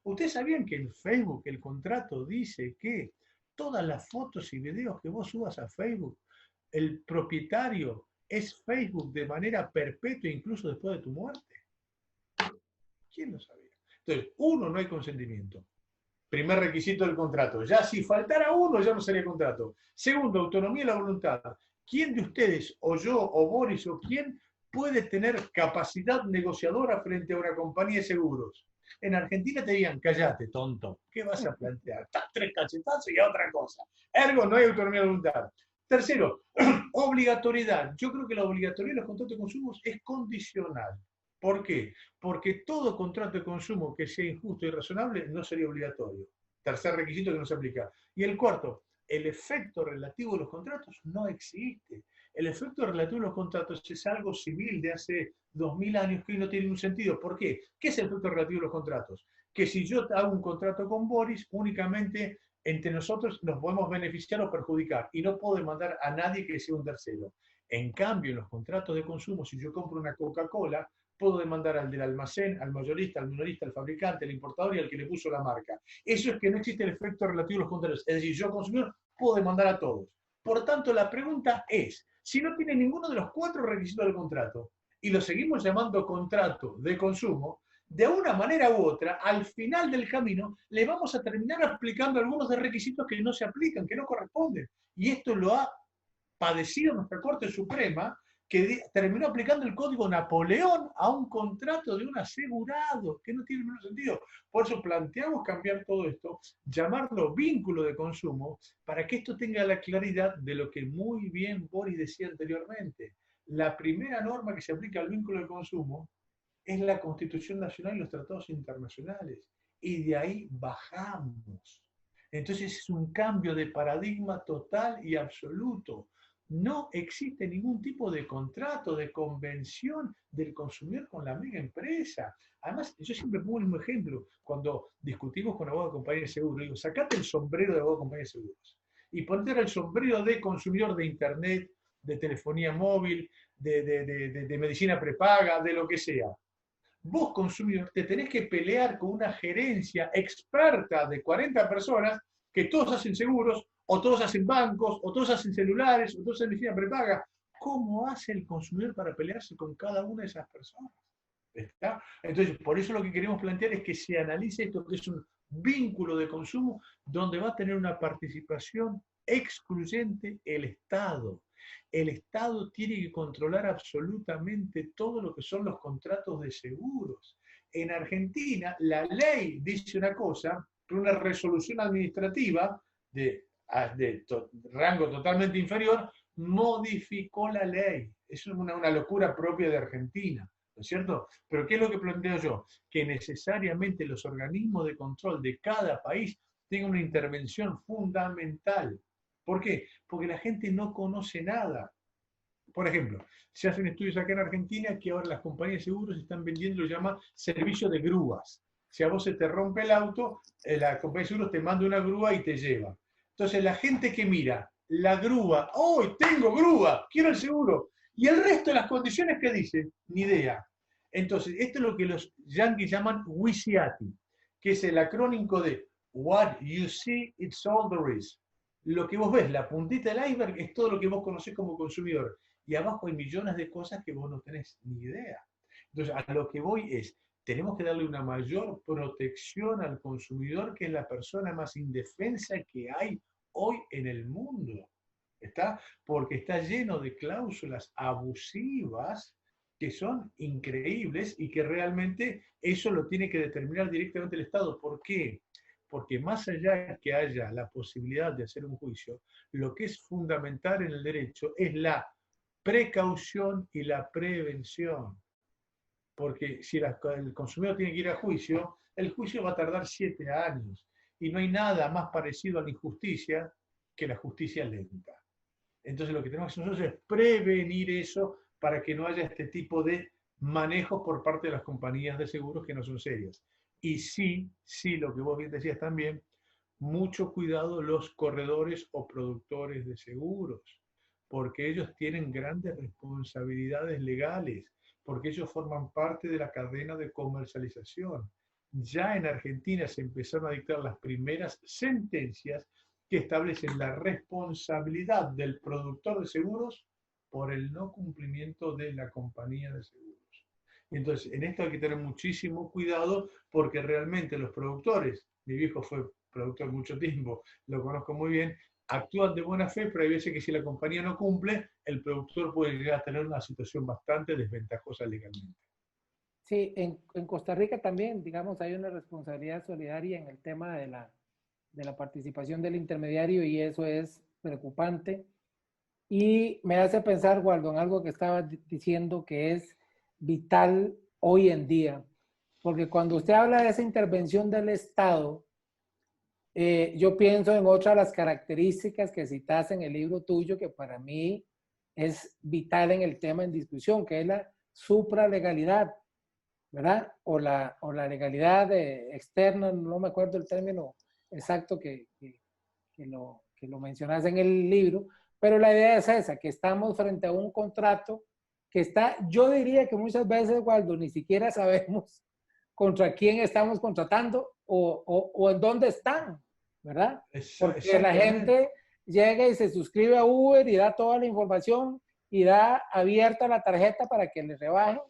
¿Ustedes sabían que en Facebook el contrato dice que todas las fotos y videos que vos subas a Facebook, el propietario es Facebook de manera perpetua, incluso después de tu muerte? ¿Quién lo sabía? Entonces, uno, no hay consentimiento. primer requisito del contrato. Ya si faltara uno, ya no sería contrato. Segundo, autonomía y la voluntad. ¿Quién de ustedes, o yo, o Boris, o quién, puede tener capacidad negociadora frente a una compañía de seguros? En Argentina te dirían, cállate, tonto, ¿qué vas a plantear? Tres cachetazos y otra cosa. Ergo, no hay autonomía de voluntad. Tercero, obligatoriedad. Yo creo que la obligatoriedad de los contratos de consumo es condicional. ¿Por qué? Porque todo contrato de consumo que sea injusto y razonable no sería obligatorio. Tercer requisito que no se aplica. Y el cuarto, el efecto relativo de los contratos no existe. El efecto relativo de los contratos es algo civil de hace 2000 años que hoy no tiene ningún sentido. ¿Por qué? ¿Qué es el efecto relativo de los contratos? Que si yo hago un contrato con Boris, únicamente entre nosotros nos podemos beneficiar o perjudicar y no puedo demandar a nadie que sea un tercero. En cambio, en los contratos de consumo, si yo compro una Coca-Cola, puedo demandar al del almacén, al mayorista, al minorista, al fabricante, al importador y al que le puso la marca. Eso es que no existe el efecto relativo de los contratos. Es decir, yo consumidor puedo demandar a todos. Por tanto, la pregunta es, si no tiene ninguno de los 4 requisitos del contrato y lo seguimos llamando contrato de consumo, de una manera u otra, al final del camino, le vamos a terminar aplicando algunos de requisitos que no se aplican, que no corresponden. Y esto lo ha padecido nuestra Corte Suprema, que terminó aplicando el Código Napoleón a un contrato de un asegurado, que no tiene ningún sentido. Por eso planteamos cambiar todo esto, llamarlo vínculo de consumo, para que esto tenga la claridad de lo que muy bien Boris decía anteriormente. La primera norma que se aplica al vínculo de consumo es la Constitución Nacional y los tratados internacionales. Y de ahí bajamos. Entonces es un cambio de paradigma total y absoluto. No existe ningún tipo de contrato, de convención del consumidor con la mega empresa. Además, yo siempre pongo el mismo ejemplo. Cuando discutimos con abogados de compañía de seguros, digo, sacate el sombrero de abogado de compañía de seguros y ponte el sombrero de consumidor de internet, de telefonía móvil, de medicina prepaga, de lo que sea. Vos, consumidor, te tenés que pelear con una gerencia experta de 40 personas que todos hacen seguros, o todos hacen bancos, o todos hacen celulares, o todos hacen medicina prepaga. ¿Cómo hace el consumidor para pelearse con cada una de esas personas? ¿Está? Entonces, por eso lo que queremos plantear es que se analice esto, que es un vínculo de consumo donde va a tener una participación excluyente el Estado. El Estado tiene que controlar absolutamente todo lo que son los contratos de seguros. En Argentina, la ley dice una cosa, pero una resolución administrativa de rango totalmente inferior modificó la ley. Eso es una locura propia de Argentina, ¿no es cierto? Pero ¿qué es lo que planteo yo? Que necesariamente los organismos de control de cada país tengan una intervención fundamental. ¿Por qué? Porque la gente no conoce nada. Por ejemplo, se hacen estudios acá en Argentina que ahora las compañías de seguros están vendiendo lo que se llama servicio de grúas. Si a vos se te rompe el auto, la compañía de seguros te manda una grúa y te lleva. Entonces la gente que mira la grúa, ¡oh, tengo grúa! Quiero el seguro. Y el resto de las condiciones que dice, ni idea. Entonces, esto es lo que los yanquis llaman WYSIATI, que es el acrónimo de What you see, it's all there is. Lo que vos ves, la puntita del iceberg, es todo lo que vos conocés como consumidor. Y abajo hay millones de cosas que vos no tenés ni idea. Entonces, a lo que voy es, tenemos que darle una mayor protección al consumidor, que es la persona más indefensa que hay hoy en el mundo. ¿Está? Porque está lleno de cláusulas abusivas que son increíbles y que realmente eso lo tiene que determinar directamente el Estado. ¿Por qué? Porque más allá de que haya la posibilidad de hacer un juicio, lo que es fundamental en el derecho es la precaución y la prevención. Porque si el consumidor tiene que ir a juicio, el juicio va a tardar 7 años. Y no hay nada más parecido a la injusticia que la justicia lenta. Entonces lo que tenemos que hacer nosotros es prevenir eso para que no haya este tipo de manejos por parte de las compañías de seguros que no son serias. Y sí, lo que vos bien decías también, mucho cuidado los corredores o productores de seguros, porque ellos tienen grandes responsabilidades legales, porque ellos forman parte de la cadena de comercialización. Ya en Argentina se empezaron a dictar las primeras sentencias que establecen la responsabilidad del productor de seguros por el no cumplimiento de la compañía de seguros. Entonces, en esto hay que tener muchísimo cuidado porque realmente los productores, mi viejo fue productor mucho tiempo, lo conozco muy bien, actúan de buena fe, pero hay veces que si la compañía no cumple, el productor puede llegar a tener una situación bastante desventajosa legalmente. Sí, en Costa Rica también, digamos, hay una responsabilidad solidaria en el tema de la participación del intermediario y eso es preocupante. Y me hace pensar, Waldo, en algo que estabas diciendo que es vital hoy en día. Porque cuando usted habla de esa intervención del Estado, yo pienso en otra de las características que citas en el libro tuyo, que para mí es vital en el tema en discusión, que es la supralegalidad, ¿verdad? O la legalidad externa, no me acuerdo el término exacto que lo mencionas en el libro, pero la idea es esa, que estamos frente a un contrato que está, yo diría que muchas veces, Waldo, ni siquiera sabemos contra quién estamos contratando o en dónde están, ¿verdad? Porque la Exactamente. gente llega y se suscribe a Uber y da toda la información y da abierta la tarjeta para que le rebajen,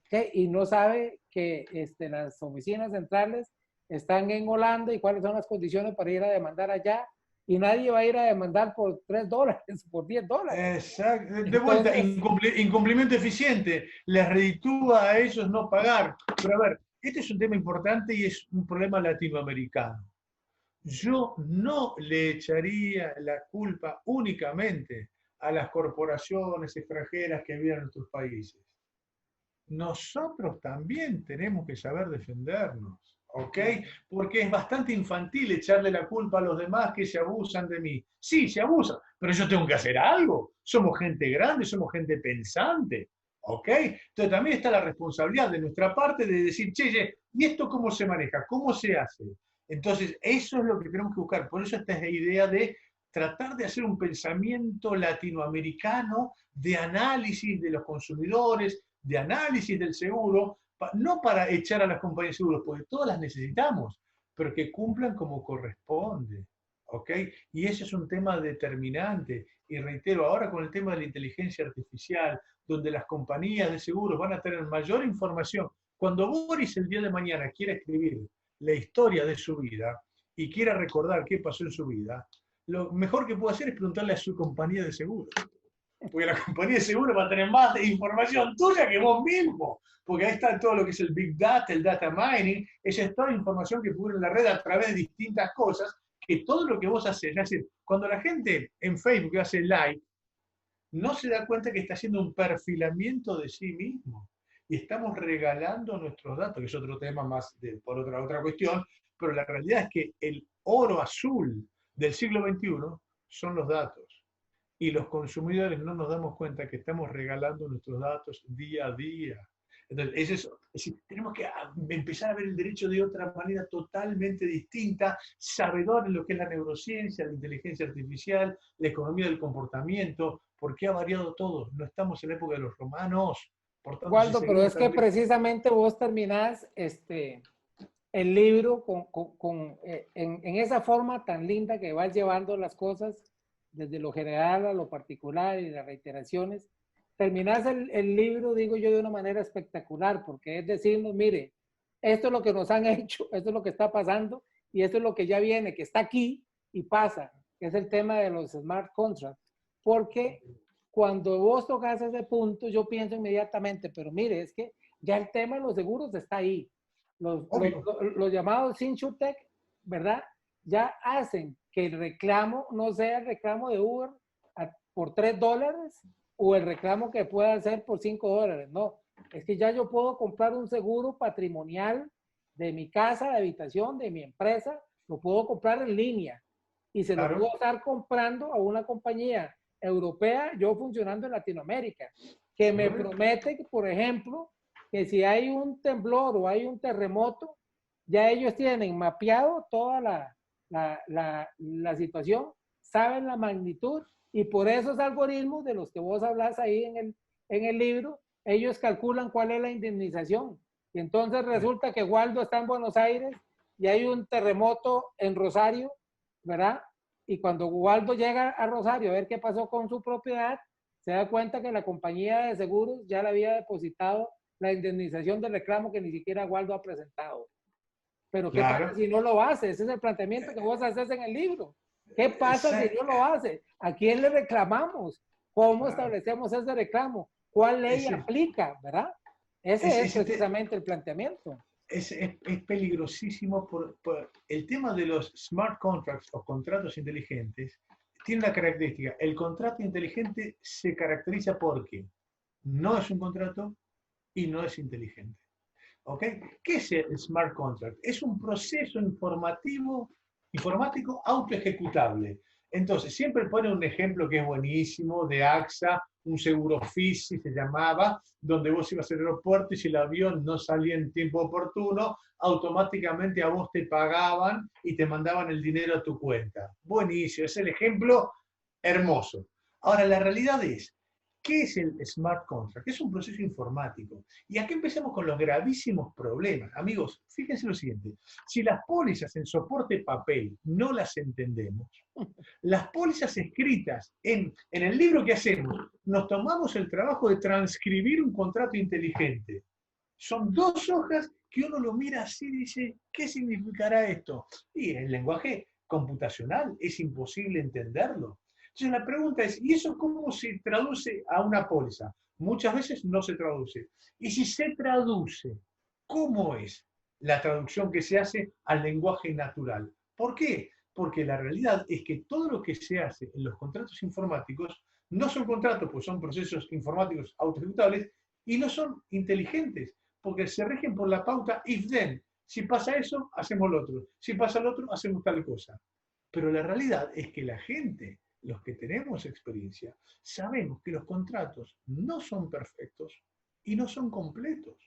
¿okay? Y no sabe que las oficinas centrales están en Holanda y cuáles son las condiciones para ir a demandar allá. Y nadie va a ir a demandar por $3, por $10. Exacto. De vuelta, Entonces, incumplimiento eficiente. Les reditúa a ellos no pagar. Pero a ver, este es un tema importante y es un problema latinoamericano. Yo no le echaría la culpa únicamente a las corporaciones extranjeras que viven en nuestros países. Nosotros también tenemos que saber defendernos, ¿ok? Porque es bastante infantil echarle la culpa a los demás que se abusan de mí. Sí, se abusan, pero yo tengo que hacer algo. Somos gente grande, somos gente pensante, ¿ok? Entonces también está la responsabilidad de nuestra parte de decir, che, ¿y esto cómo se maneja? ¿Cómo se hace? Entonces, eso es lo que tenemos que buscar. Por eso esta es la idea de tratar de hacer un pensamiento latinoamericano de análisis de los consumidores, de análisis del seguro, no para echar a las compañías de seguros, porque todas las necesitamos, pero que cumplan como corresponde. ¿Ok? Y ese es un tema determinante. Y reitero, ahora con el tema de la inteligencia artificial, donde las compañías de seguros van a tener mayor información, cuando Boris el día de mañana quiera escribir la historia de su vida y quiera recordar qué pasó en su vida, lo mejor que puede hacer es preguntarle a su compañía de seguros. Porque la compañía de seguro va a tener más información tuya que vos mismo. Porque ahí está todo lo que es el Big Data, el Data Mining, esa es toda información que cubre en la red a través de distintas cosas, que todo lo que vos haces, es decir, cuando la gente en Facebook hace like, no se da cuenta que está haciendo un perfilamiento de sí mismo. Y estamos regalando nuestros datos, que es otro tema más por otra cuestión, pero la realidad es que el oro azul del siglo XXI son los datos. Y los consumidores no nos damos cuenta que estamos regalando nuestros datos día a día. Entonces, es eso. Es decir, tenemos que empezar a ver el derecho de otra manera totalmente distinta, sabedor en lo que es la neurociencia, la inteligencia artificial, la economía del comportamiento, porque ha variado todo. No estamos en la época de los romanos. Por tanto, si Waldo, pero seguimos es que tan... precisamente vos terminás el libro en esa forma tan linda que vas llevando las cosas desde lo general a lo particular y las reiteraciones. Terminás el libro, digo yo, de una manera espectacular, porque es decirnos, mire, esto es lo que nos han hecho, esto es lo que está pasando y esto es lo que ya viene, que está aquí y pasa, que es el tema de los smart contracts. Porque cuando vos tocas ese punto, yo pienso inmediatamente, pero mire, es que ya el tema de los seguros está ahí. Obvio. Los llamados InsurTech, ¿verdad? Ya hacen que el reclamo no sea el reclamo de Uber por $3 o el reclamo que pueda hacer por $5. No, es que ya yo puedo comprar un seguro patrimonial de mi casa, de habitación, de mi empresa, lo puedo comprar en línea y se lo puedo Claro, estar comprando a una compañía europea, yo funcionando en Latinoamérica, que me correcto. promete, por ejemplo, que si hay un temblor o hay un terremoto, ya ellos tienen mapeado toda la situación, saben la magnitud y por esos algoritmos de los que vos hablas ahí en el libro, ellos calculan cuál es la indemnización. Y entonces resulta que Waldo está en Buenos Aires y hay un terremoto en Rosario, ¿verdad? Y cuando Waldo llega a Rosario a ver qué pasó con su propiedad, se da cuenta que la compañía de seguros ya le había depositado la indemnización del reclamo que ni siquiera Waldo ha presentado. pero ¿qué Claro. pasa si no lo hace? Ese es el planteamiento que vos haces en el libro. ¿Qué pasa si no lo hace? ¿A quién le reclamamos? ¿Cómo establecemos ese reclamo? ¿Cuál ley aplica? ¿Verdad? Ese es precisamente el planteamiento. Es peligrosísimo por el tema de los smart contracts o contratos inteligentes. Tiene una característica. El contrato inteligente se caracteriza porque no es un contrato y no es inteligente. ¿Ok? ¿Qué es el smart contract? Es un proceso informático autoejecutable. Entonces, siempre pone un ejemplo que es buenísimo de AXA, un seguro FISI se llamaba, donde vos ibas al aeropuerto y si el avión no salía en tiempo oportuno, automáticamente a vos te pagaban y te mandaban el dinero a tu cuenta. Buenísimo, es el ejemplo hermoso. Ahora, la realidad es, ¿qué es el smart contract? Es un proceso informático. Y aquí empezamos con los gravísimos problemas. Amigos, fíjense lo siguiente. Si las pólizas en soporte papel no las entendemos, las pólizas escritas en el libro que hacemos, nos tomamos el trabajo de transcribir un contrato inteligente. Son 2 hojas que uno lo mira así y dice, ¿qué significará esto? Y el lenguaje computacional es imposible entenderlo. Entonces la pregunta es, ¿y eso cómo se traduce a una póliza? Muchas veces no se traduce. Y si se traduce, ¿cómo es la traducción que se hace al lenguaje natural? ¿Por qué? Porque la realidad es que todo lo que se hace en los contratos informáticos no son contratos, pues son procesos informáticos autoejecutables y no son inteligentes, porque se rigen por la pauta if-then. Si pasa eso, hacemos lo otro. Si pasa lo otro, hacemos tal cosa. Pero la realidad es que la gente, los que tenemos experiencia, sabemos que los contratos no son perfectos y no son completos.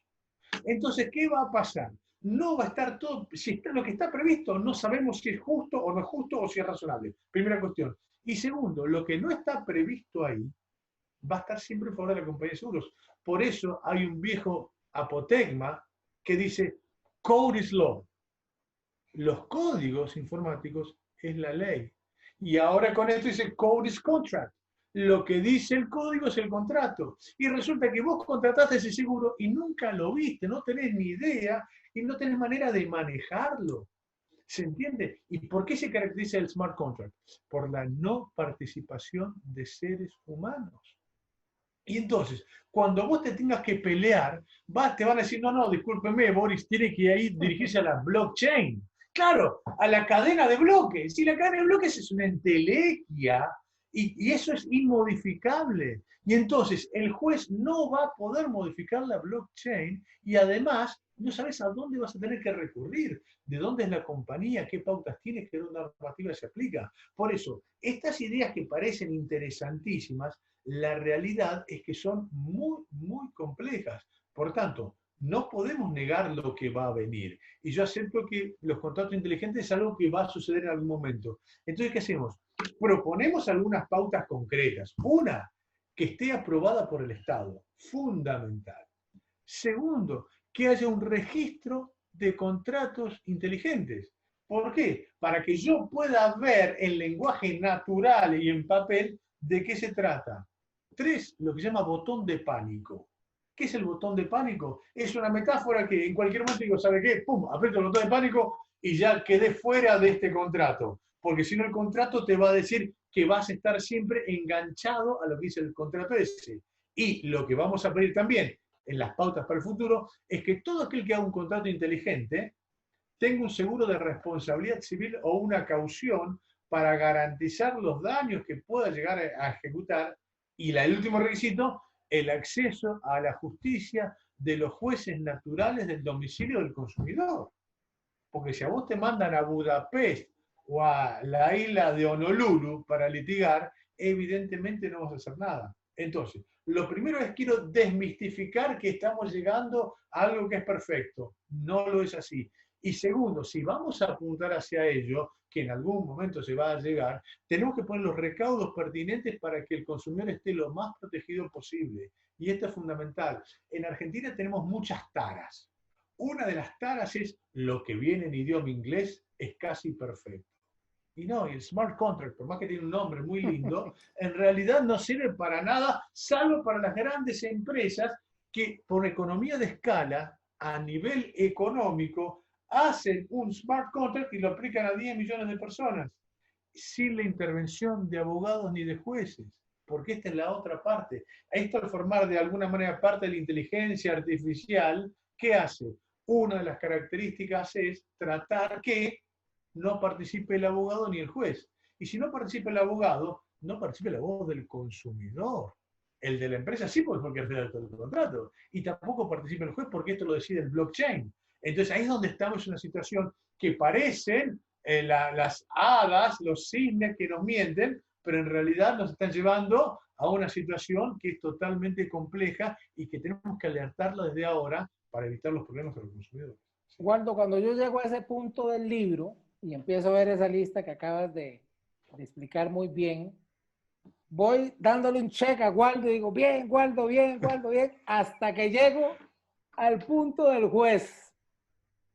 Entonces, ¿qué va a pasar? No va a estar todo, si está, lo que está previsto, no sabemos si es justo o no es justo o si es razonable. Primera cuestión. Y segundo, lo que no está previsto ahí va a estar siempre a favor de la compañía de seguros. Por eso hay un viejo apotegma que dice, code is law. Los códigos informáticos es la ley. Y ahora con esto dice code is contract. Lo que dice el código es el contrato. Y resulta que vos contrataste ese seguro y nunca lo viste, no tenés ni idea y no tenés manera de manejarlo. ¿Se entiende? ¿Y por qué se caracteriza el smart contract? Por la no participación de seres humanos. Y entonces, cuando vos te tengas que pelear, te van a decir, no, discúlpeme, Boris, tiene que ir dirigirse a la blockchain. Claro, a la cadena de bloques. Si la cadena de bloques es una entelequia y eso es inmodificable. Y entonces el juez no va a poder modificar la blockchain y además no sabes a dónde vas a tener que recurrir, de dónde es la compañía, qué pautas tiene, qué normativa se aplica. Por eso, estas ideas que parecen interesantísimas, la realidad es que son muy, muy complejas. Por tanto, no podemos negar lo que va a venir. Y yo acepto que los contratos inteligentes es algo que va a suceder en algún momento. Entonces, ¿qué hacemos? Proponemos algunas pautas concretas. Una, que esté aprobada por el Estado. Fundamental. Segundo, que haya un registro de contratos inteligentes. ¿Por qué? Para que yo pueda ver en lenguaje natural y en papel de qué se trata. 3, lo que se llama botón de pánico. ¿Qué es el botón de pánico? Es una metáfora que en cualquier momento digo, ¿sabe qué? Pum, aprieto el botón de pánico y ya quedé fuera de este contrato. Porque si no el contrato te va a decir que vas a estar siempre enganchado a lo que dice el contrato ese. Y lo que vamos a pedir también en las pautas para el futuro es que todo aquel que haga un contrato inteligente tenga un seguro de responsabilidad civil o una caución para garantizar los daños que pueda llegar a ejecutar. Y el último requisito, el acceso a la justicia de los jueces naturales del domicilio del consumidor. Porque si a vos te mandan a Budapest o a la isla de Honolulu para litigar, evidentemente no vas a hacer nada. Entonces, lo primero es quiero desmistificar que estamos llegando a algo que es perfecto. No lo es así. Y segundo, si vamos a apuntar hacia ello, que en algún momento se va a llegar, tenemos que poner los recaudos pertinentes para que el consumidor esté lo más protegido posible. Y esto es fundamental. En Argentina tenemos muchas taras. Una de las taras es lo que viene en idioma inglés es casi perfecto. Y no, el smart contract, por más que tiene un nombre muy lindo, en realidad no sirve para nada, salvo para las grandes empresas que por economía de escala, a nivel económico, hacen un smart contract y lo aplican a 10 millones de personas, sin la intervención de abogados ni de jueces, porque esta es la otra parte. Esto al formar de alguna manera parte de la inteligencia artificial, ¿qué hace? Una de las características es tratar que no participe el abogado ni el juez. Y si no participa el abogado, no participe la voz del consumidor. El de la empresa sí, porque es redactor del contrato. Y tampoco participa el juez porque esto lo decide el blockchain. Entonces ahí es donde estamos en una situación que parecen las hadas, los cisnes que nos mienten, pero en realidad nos están llevando a una situación que es totalmente compleja y que tenemos que alertarla desde ahora para evitar los problemas de los consumidores. Waldo, cuando yo llego a ese punto del libro y empiezo a ver esa lista que acabas de explicar muy bien, voy dándole un check a Waldo y digo, bien, Waldo, bien, Waldo, bien, hasta que llego al punto del juez.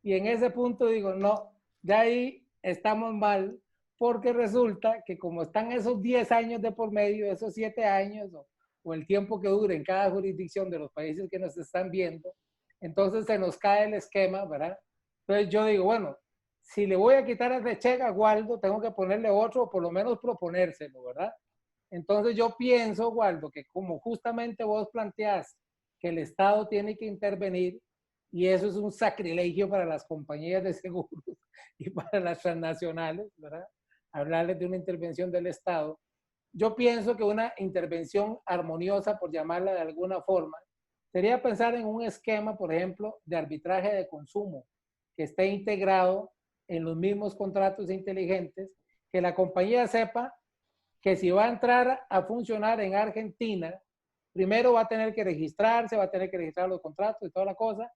Y en ese punto digo, no, ya ahí estamos mal, porque resulta que como están esos 10 años de por medio, esos 7 años o el tiempo que dure en cada jurisdicción de los países que nos están viendo, entonces se nos cae el esquema, ¿verdad? Entonces yo digo, bueno, si le voy a quitar ese cheque a Waldo, tengo que ponerle otro o por lo menos proponérselo, ¿verdad? Entonces yo pienso, Waldo, que como justamente vos planteás que el Estado tiene que intervenir, y eso es un sacrilegio para las compañías de seguros y para las transnacionales, ¿verdad? Hablarles de una intervención del Estado. Yo pienso que una intervención armoniosa, por llamarla de alguna forma, sería pensar en un esquema, por ejemplo, de arbitraje de consumo, que esté integrado en los mismos contratos inteligentes, que la compañía sepa que si va a entrar a funcionar en Argentina, primero va a tener que registrarse, va a tener que registrar los contratos y toda la cosa,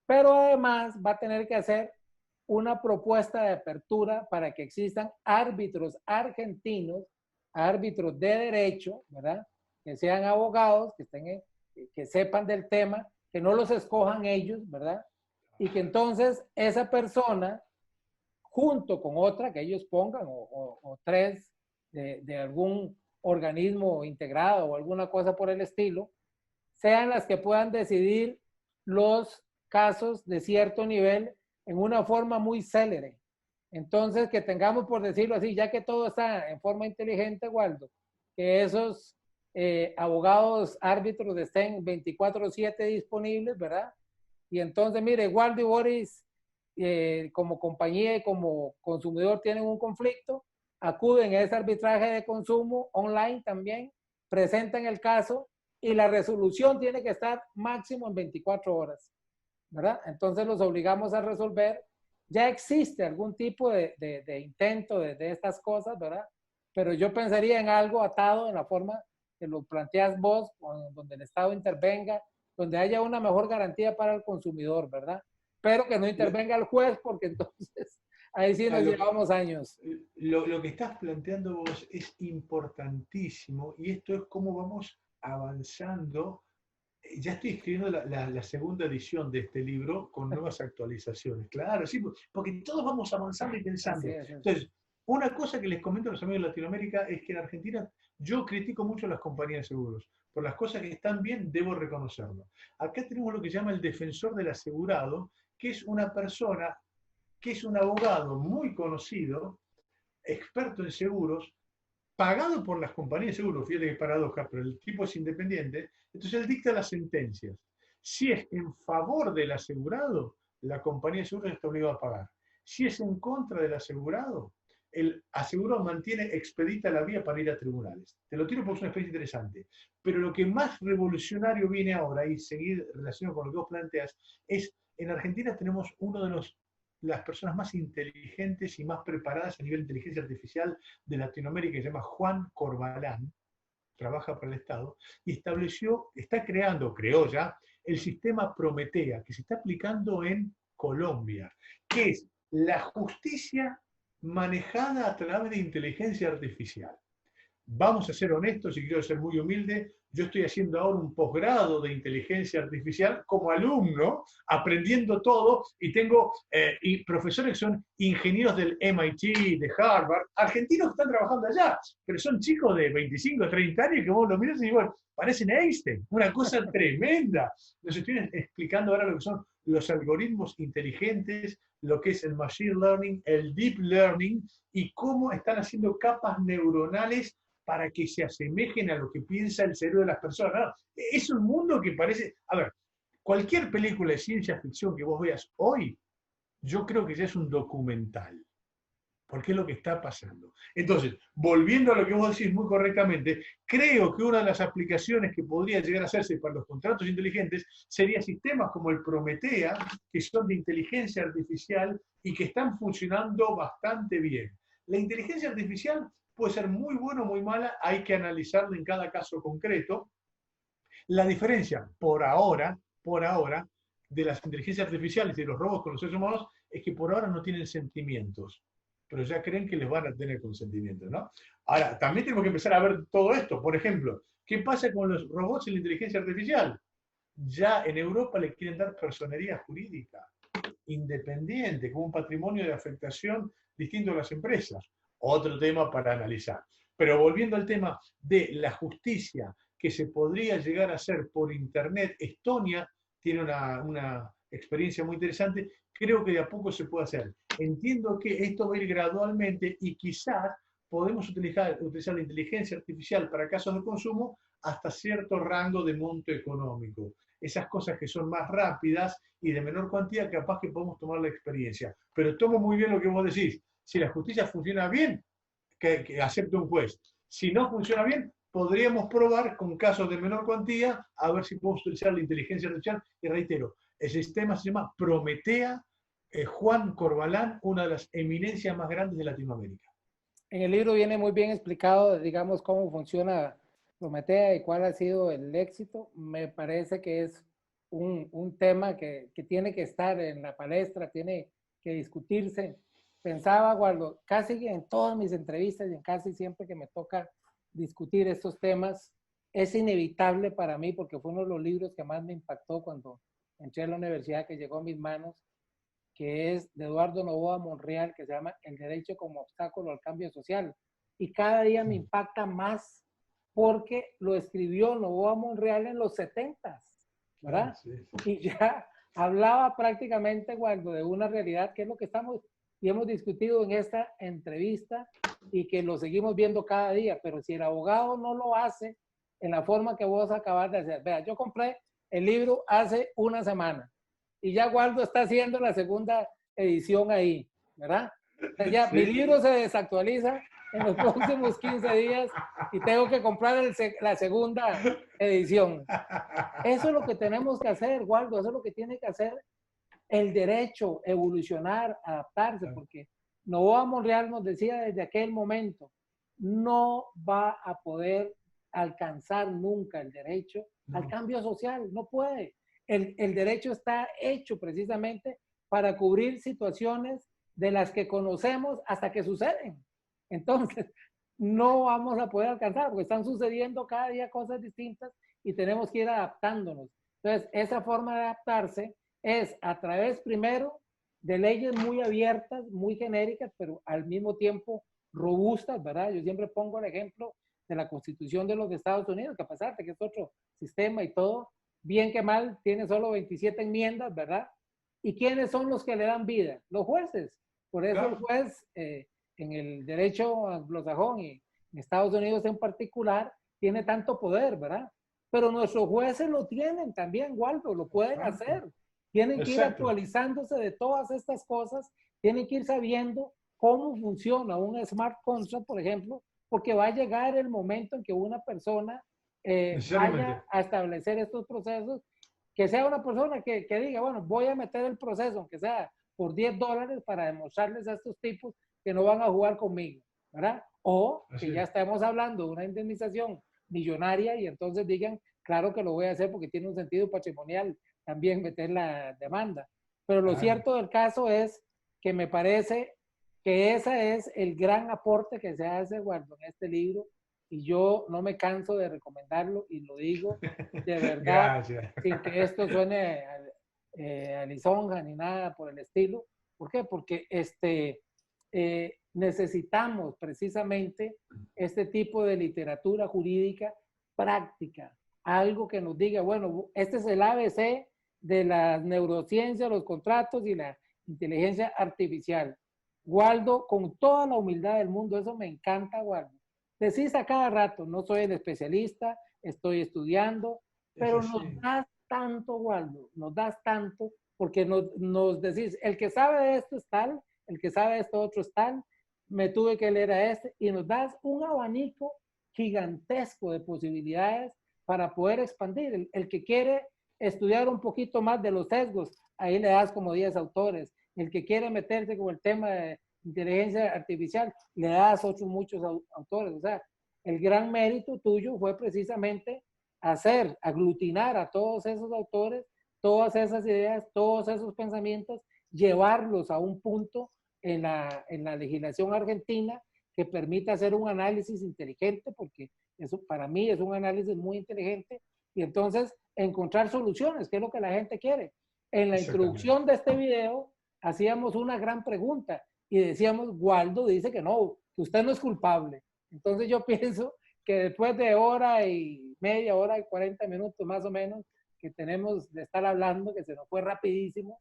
pero además va a tener que hacer una propuesta de apertura para que existan árbitros argentinos, árbitros de derecho, ¿verdad? Que sean abogados, que sepan del tema, que no los escojan ellos, ¿verdad? Y que entonces esa persona, junto con otra que ellos pongan, o tres de algún organismo integrado o alguna cosa por el estilo, sean las que puedan decidir los casos de cierto nivel en una forma muy célere. Entonces, que tengamos, por decirlo así, ya que todo está en forma inteligente, Waldo, que esos abogados árbitros estén 24/7 disponibles, ¿verdad? Y entonces, mire, Waldo y Boris, como compañía y como consumidor tienen un conflicto, acuden a ese arbitraje de consumo online también, presentan el caso y la resolución tiene que estar máximo en 24 horas, ¿verdad? Entonces los obligamos a resolver. Ya existe algún tipo de intento de estas cosas, ¿verdad? Pero yo pensaría en algo atado en la forma que lo planteas vos, donde el Estado intervenga, donde haya una mejor garantía para el consumidor, ¿verdad? Pero que no intervenga el juez, porque entonces ahí sí nos llevamos años. Lo que estás planteando vos es importantísimo y esto es cómo vamos avanzando. Ya estoy escribiendo la segunda edición de este libro con nuevas actualizaciones. Claro, sí, porque todos vamos avanzando y pensando. Entonces, una cosa que les comento a los amigos de Latinoamérica es que en Argentina yo critico mucho a las compañías de seguros. Por las cosas que están bien, debo reconocerlo. Acá tenemos lo que se llama el defensor del asegurado, que es una persona, que es un abogado muy conocido, experto en seguros, pagado por las compañías de seguros, fíjate que paradoja, pero el tipo es independiente, entonces él dicta las sentencias. Si es en favor del asegurado, la compañía de seguros está obligada a pagar. Si es en contra del asegurado, el asegurado mantiene expedita la vía para ir a tribunales. Te lo tiro porque es una experiencia interesante. Pero lo que más revolucionario viene ahora, y seguir relacionado con lo que vos planteas, es en Argentina tenemos uno de las personas más inteligentes y más preparadas a nivel de inteligencia artificial de Latinoamérica, que se llama Juan Corbalán, trabaja para el Estado, y creó ya el sistema Prometea, que se está aplicando en Colombia, que es la justicia manejada a través de inteligencia artificial. Vamos a ser honestos y quiero ser muy humilde, yo estoy haciendo ahora un posgrado de inteligencia artificial como alumno, aprendiendo todo, y tengo y profesores que son ingenieros del MIT, de Harvard, argentinos que están trabajando allá, pero son chicos de 25, 30 años que vos lo mirás y dices, bueno, parecen Einstein, una cosa tremenda. Nos estoy explicando ahora lo que son los algoritmos inteligentes, lo que es el machine learning, el deep learning, y cómo están haciendo capas neuronales para que se asemejen a lo que piensa el cerebro de las personas. ¿No? Es un mundo que parece, a ver, cualquier película de ciencia ficción que vos veas hoy, yo creo que ya es un documental, porque es lo que está pasando. Entonces, volviendo a lo que vos decís muy correctamente, creo que una de las aplicaciones que podría llegar a hacerse para los contratos inteligentes sería sistemas como el Prometea, que son de inteligencia artificial y que están funcionando bastante bien. La inteligencia artificial puede ser muy buena o muy mala, hay que analizarla en cada caso concreto. La diferencia, por ahora, de las inteligencias artificiales y de los robots con los seres humanos es que por ahora no tienen sentimientos, pero ya creen que les van a tener consentimiento, ¿no? Ahora, también tenemos que empezar a ver todo esto. Por ejemplo, ¿qué pasa con los robots y la inteligencia artificial? Ya en Europa le quieren dar personería jurídica independiente, como un patrimonio de afectación distinto a las empresas. Otro tema para analizar. Pero volviendo al tema de la justicia que se podría llegar a hacer por Internet, Estonia tiene una experiencia muy interesante, creo que de a poco se puede hacer. Entiendo que esto va a ir gradualmente y quizás podemos utilizar la inteligencia artificial para casos de consumo hasta cierto rango de monto económico. Esas cosas que son más rápidas y de menor cuantía, capaz que podemos tomar la experiencia. Pero tomo muy bien lo que vos decís. Si la justicia funciona bien, que acepte un juez. Si no funciona bien, podríamos probar con casos de menor cuantía a ver si podemos utilizar la inteligencia artificial. Y reitero, el sistema se llama Prometea, Juan Corbalán, una de las eminencias más grandes de Latinoamérica. En el libro viene muy bien explicado, digamos, cómo funciona Prometea y cuál ha sido el éxito. Me parece que es un tema que tiene que estar en la palestra, tiene que discutirse. Pensaba, cuando casi en todas mis entrevistas y en casi siempre que me toca discutir estos temas, es inevitable para mí, porque fue uno de los libros que más me impactó cuando entré a la universidad, que llegó a mis manos, que es de Eduardo Novoa Monreal, que se llama El derecho como obstáculo al cambio social. Y cada día me impacta más porque lo escribió Novoa Monreal en los 70, ¿verdad? Sí, sí. Y ya hablaba prácticamente, Waldo, de una realidad que es lo que estamos y hemos discutido en esta entrevista y que lo seguimos viendo cada día. Pero si el abogado no lo hace en la forma que vos acabas de hacer, vea, yo compré el libro hace una semana y ya Waldo está haciendo la segunda edición ahí, ¿verdad? O sea, ya sí. Mi libro se desactualiza en los próximos 15 días y tengo que comprar la segunda edición. Eso es lo que tenemos que hacer, Waldo, eso es lo que tiene que hacer el derecho, evolucionar, adaptarse, porque Novoa Monreal nos decía desde aquel momento, no va a poder alcanzar nunca el derecho al cambio social, no puede. El derecho está hecho precisamente para cubrir situaciones de las que conocemos hasta que suceden. Entonces, no vamos a poder alcanzar, porque están sucediendo cada día cosas distintas y tenemos que ir adaptándonos. Entonces, esa forma de adaptarse es a través primero de leyes muy abiertas, muy genéricas, pero al mismo tiempo robustas, ¿verdad? Yo siempre pongo el ejemplo de la Constitución de los Estados Unidos, que a pesar de que es otro sistema y todo, bien que mal, tiene solo 27 enmiendas, ¿verdad? ¿Y quiénes son los que le dan vida? Los jueces. Por eso claro. El juez, en el derecho anglosajón y en Estados Unidos en particular, tiene tanto poder, ¿verdad? Pero nuestros jueces lo tienen también, Waldo, lo pueden hacer. Tienen que ir actualizándose de todas estas cosas, tienen que ir sabiendo cómo funciona un smart contract, por ejemplo, porque va a llegar el momento en que una persona vaya a establecer estos procesos, que sea una persona que diga, bueno, voy a meter el proceso, aunque sea por $10 para demostrarles a estos tipos que no van a jugar conmigo, ¿verdad? O que ya estamos hablando de una indemnización millonaria y entonces digan, claro que lo voy a hacer porque tiene un sentido patrimonial también meter la demanda. Pero lo cierto del caso es que me parece que ese es el gran aporte que se hace, Waldo, en este libro, y yo no me canso de recomendarlo y lo digo de verdad, sin que esto suene a lisonja ni nada por el estilo. ¿Por qué? Porque necesitamos precisamente este tipo de literatura jurídica práctica, algo que nos diga, bueno, este es el ABC de las neurociencias, los contratos y la inteligencia artificial. Waldo, con toda la humildad del mundo, eso me encanta, Waldo. Decís a cada rato, no soy el especialista, estoy estudiando, pero nos das tanto, Waldo, nos das tanto, porque nos decís, el que sabe de esto es tal, el que sabe de esto otro es tal, me tuve que leer a este, y nos das un abanico gigantesco de posibilidades para poder expandir. El que quiere estudiar un poquito más de los sesgos, ahí le das como 10 autores. El que quiere meterse con el tema de inteligencia artificial, le das otros muchos autores. O sea, el gran mérito tuyo fue precisamente aglutinar a todos esos autores, todas esas ideas, todos esos pensamientos, llevarlos a un punto en la legislación argentina que permita hacer un análisis inteligente, porque eso para mí es un análisis muy inteligente, y entonces encontrar soluciones, que es lo que la gente quiere. En la introducción de este video hacíamos una gran pregunta y decíamos, Waldo dice que no, que usted no es culpable. Entonces yo pienso que después de hora y media, hora y 40 minutos más o menos que tenemos de estar hablando, que se nos fue rapidísimo,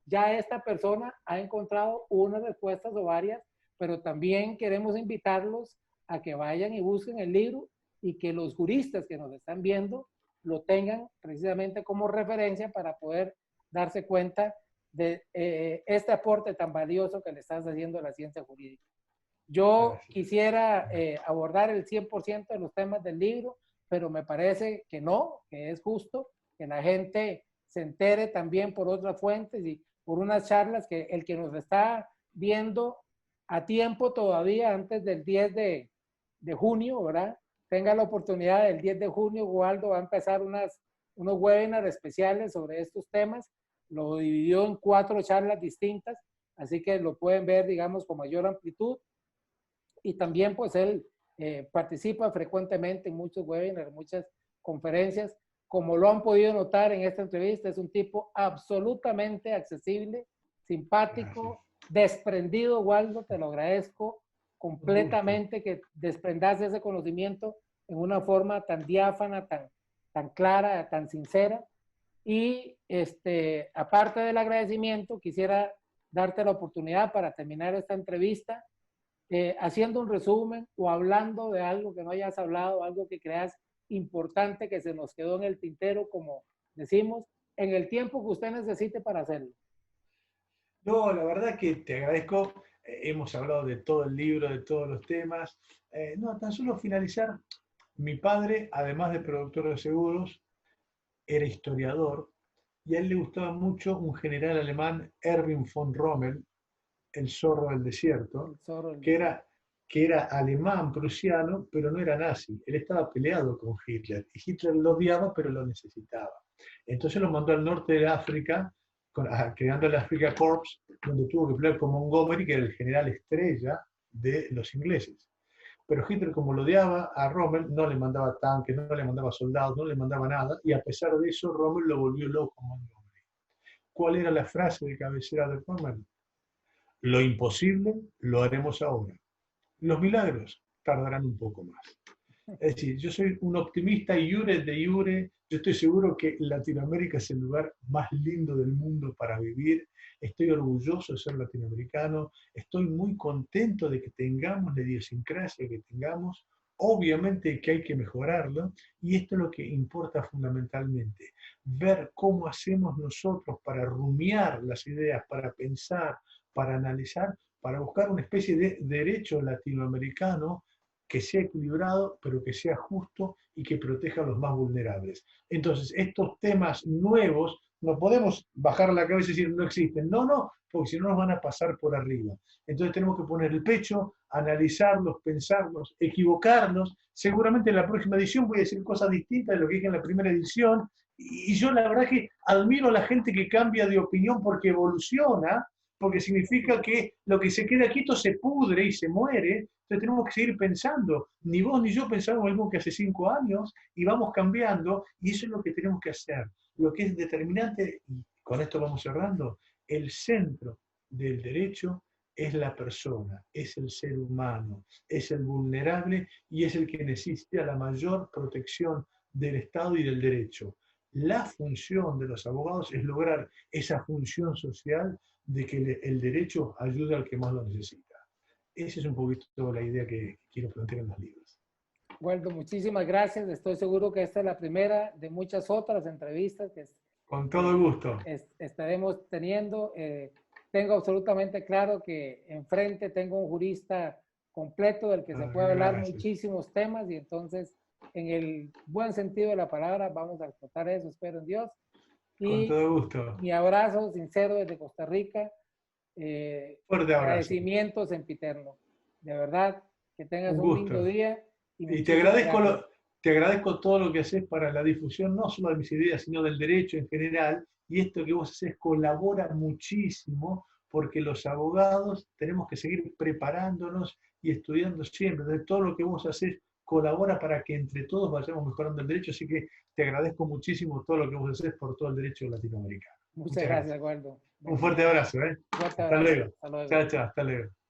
ya esta persona ha encontrado unas respuestas o varias, pero también queremos invitarlos a que vayan y busquen el libro y que los juristas que nos están viendo lo tengan precisamente como referencia para poder darse cuenta de este aporte tan valioso que le estás haciendo a la ciencia jurídica. Yo quisiera abordar el 100% de los temas del libro, pero me parece que no, que es justo que la gente se entere también por otras fuentes y por unas charlas que el que nos está viendo a tiempo todavía antes del 10 de junio, ¿verdad? Tenga la oportunidad del 10 de junio, Waldo va a empezar unos webinars especiales sobre estos temas. Lo dividió en 4 charlas distintas, así que lo pueden ver, digamos, con mayor amplitud. Y también, pues, él participa frecuentemente en muchos webinars, muchas conferencias. Como lo han podido notar en esta entrevista, es un tipo absolutamente accesible, simpático, desprendido, Waldo, te lo agradezco completamente que desprendas ese conocimiento en una forma tan diáfana, tan clara, tan sincera. Y aparte del agradecimiento, quisiera darte la oportunidad para terminar esta entrevista haciendo un resumen o hablando de algo que no hayas hablado, algo que creas importante que se nos quedó en el tintero, como decimos, en el tiempo que usted necesite para hacerlo. No, la verdad que te agradezco. Hemos hablado de todo el libro, de todos los temas. No, tan solo finalizar. Mi padre, además de productor de seguros, era historiador y a él le gustaba mucho un general alemán, Erwin von Rommel, el zorro del desierto, que era alemán, prusiano, pero no era nazi. Él estaba peleado con Hitler y Hitler lo odiaba, pero lo necesitaba. Entonces lo mandó al norte de África, creando el Africa Corps, donde tuvo que pelear con Montgomery, que era el general estrella de los ingleses. Pero Hitler, como lo odiaba a Rommel, no le mandaba tanques, no le mandaba soldados, no le mandaba nada, y a pesar de eso, Rommel lo volvió loco a Montgomery. ¿Cuál era la frase de cabecera de Rommel? Lo imposible lo haremos ahora. Los milagros tardarán un poco más. Es decir, yo soy un optimista iure de iure. Yo estoy seguro que Latinoamérica es el lugar más lindo del mundo para vivir. Estoy orgulloso de ser latinoamericano. Estoy muy contento de que tengamos la idiosincrasia que tengamos. Obviamente que hay que mejorarlo y esto es lo que importa fundamentalmente. Ver cómo hacemos nosotros para rumiar las ideas, para pensar, para analizar, para buscar una especie de derecho latinoamericano que sea equilibrado, pero que sea justo y que proteja a los más vulnerables. Entonces, estos temas nuevos, no podemos bajar la cabeza y decir no existen. No, no, porque si no nos van a pasar por arriba. Entonces tenemos que poner el pecho, analizarlos, pensarlos, equivocarnos. Seguramente en la próxima edición voy a decir cosas distintas de lo que dije en la primera edición. Y yo la verdad que admiro a la gente que cambia de opinión porque evoluciona, porque significa que lo que se queda quieto se pudre y se muere. Entonces tenemos que seguir pensando. Ni vos ni yo pensamos lo mismo que hace 5 años y vamos cambiando y eso es lo que tenemos que hacer. Lo que es determinante, y con esto vamos cerrando, el centro del derecho es la persona, es el ser humano, es el vulnerable y es el que necesita la mayor protección del Estado y del derecho. La función de los abogados es lograr esa función social de que el derecho ayude al que más lo necesita. Esa es un poquito la idea que quiero plantear en los libros. Waldo, muchísimas gracias. Estoy seguro que esta es la primera de muchas otras entrevistas que con todo gusto. Estaremos teniendo. Tengo absolutamente claro que enfrente tengo un jurista completo del que se puede hablar muchísimos temas, y entonces, en el buen sentido de la palabra, vamos a explotar eso, espero en Dios. Y con todo gusto. Mi abrazo sincero desde Costa Rica. Fuerte abrazo. Agradecimientos sempiterno. De verdad, que tengas un lindo día. Y te agradezco todo lo que haces para la difusión, no solo de mis ideas, sino del derecho en general. Y esto que vos haces colabora muchísimo, porque los abogados tenemos que seguir preparándonos y estudiando siempre. Entonces, todo lo que vos haces colabora para que entre todos vayamos mejorando el derecho. Así que te agradezco muchísimo todo lo que vos haces por todo el derecho latinoamericano. Muchas gracias, Waldo. Un fuerte abrazo. Fuerte Hasta abrazo. luego. Hasta luego. Chao, chao. Hasta luego.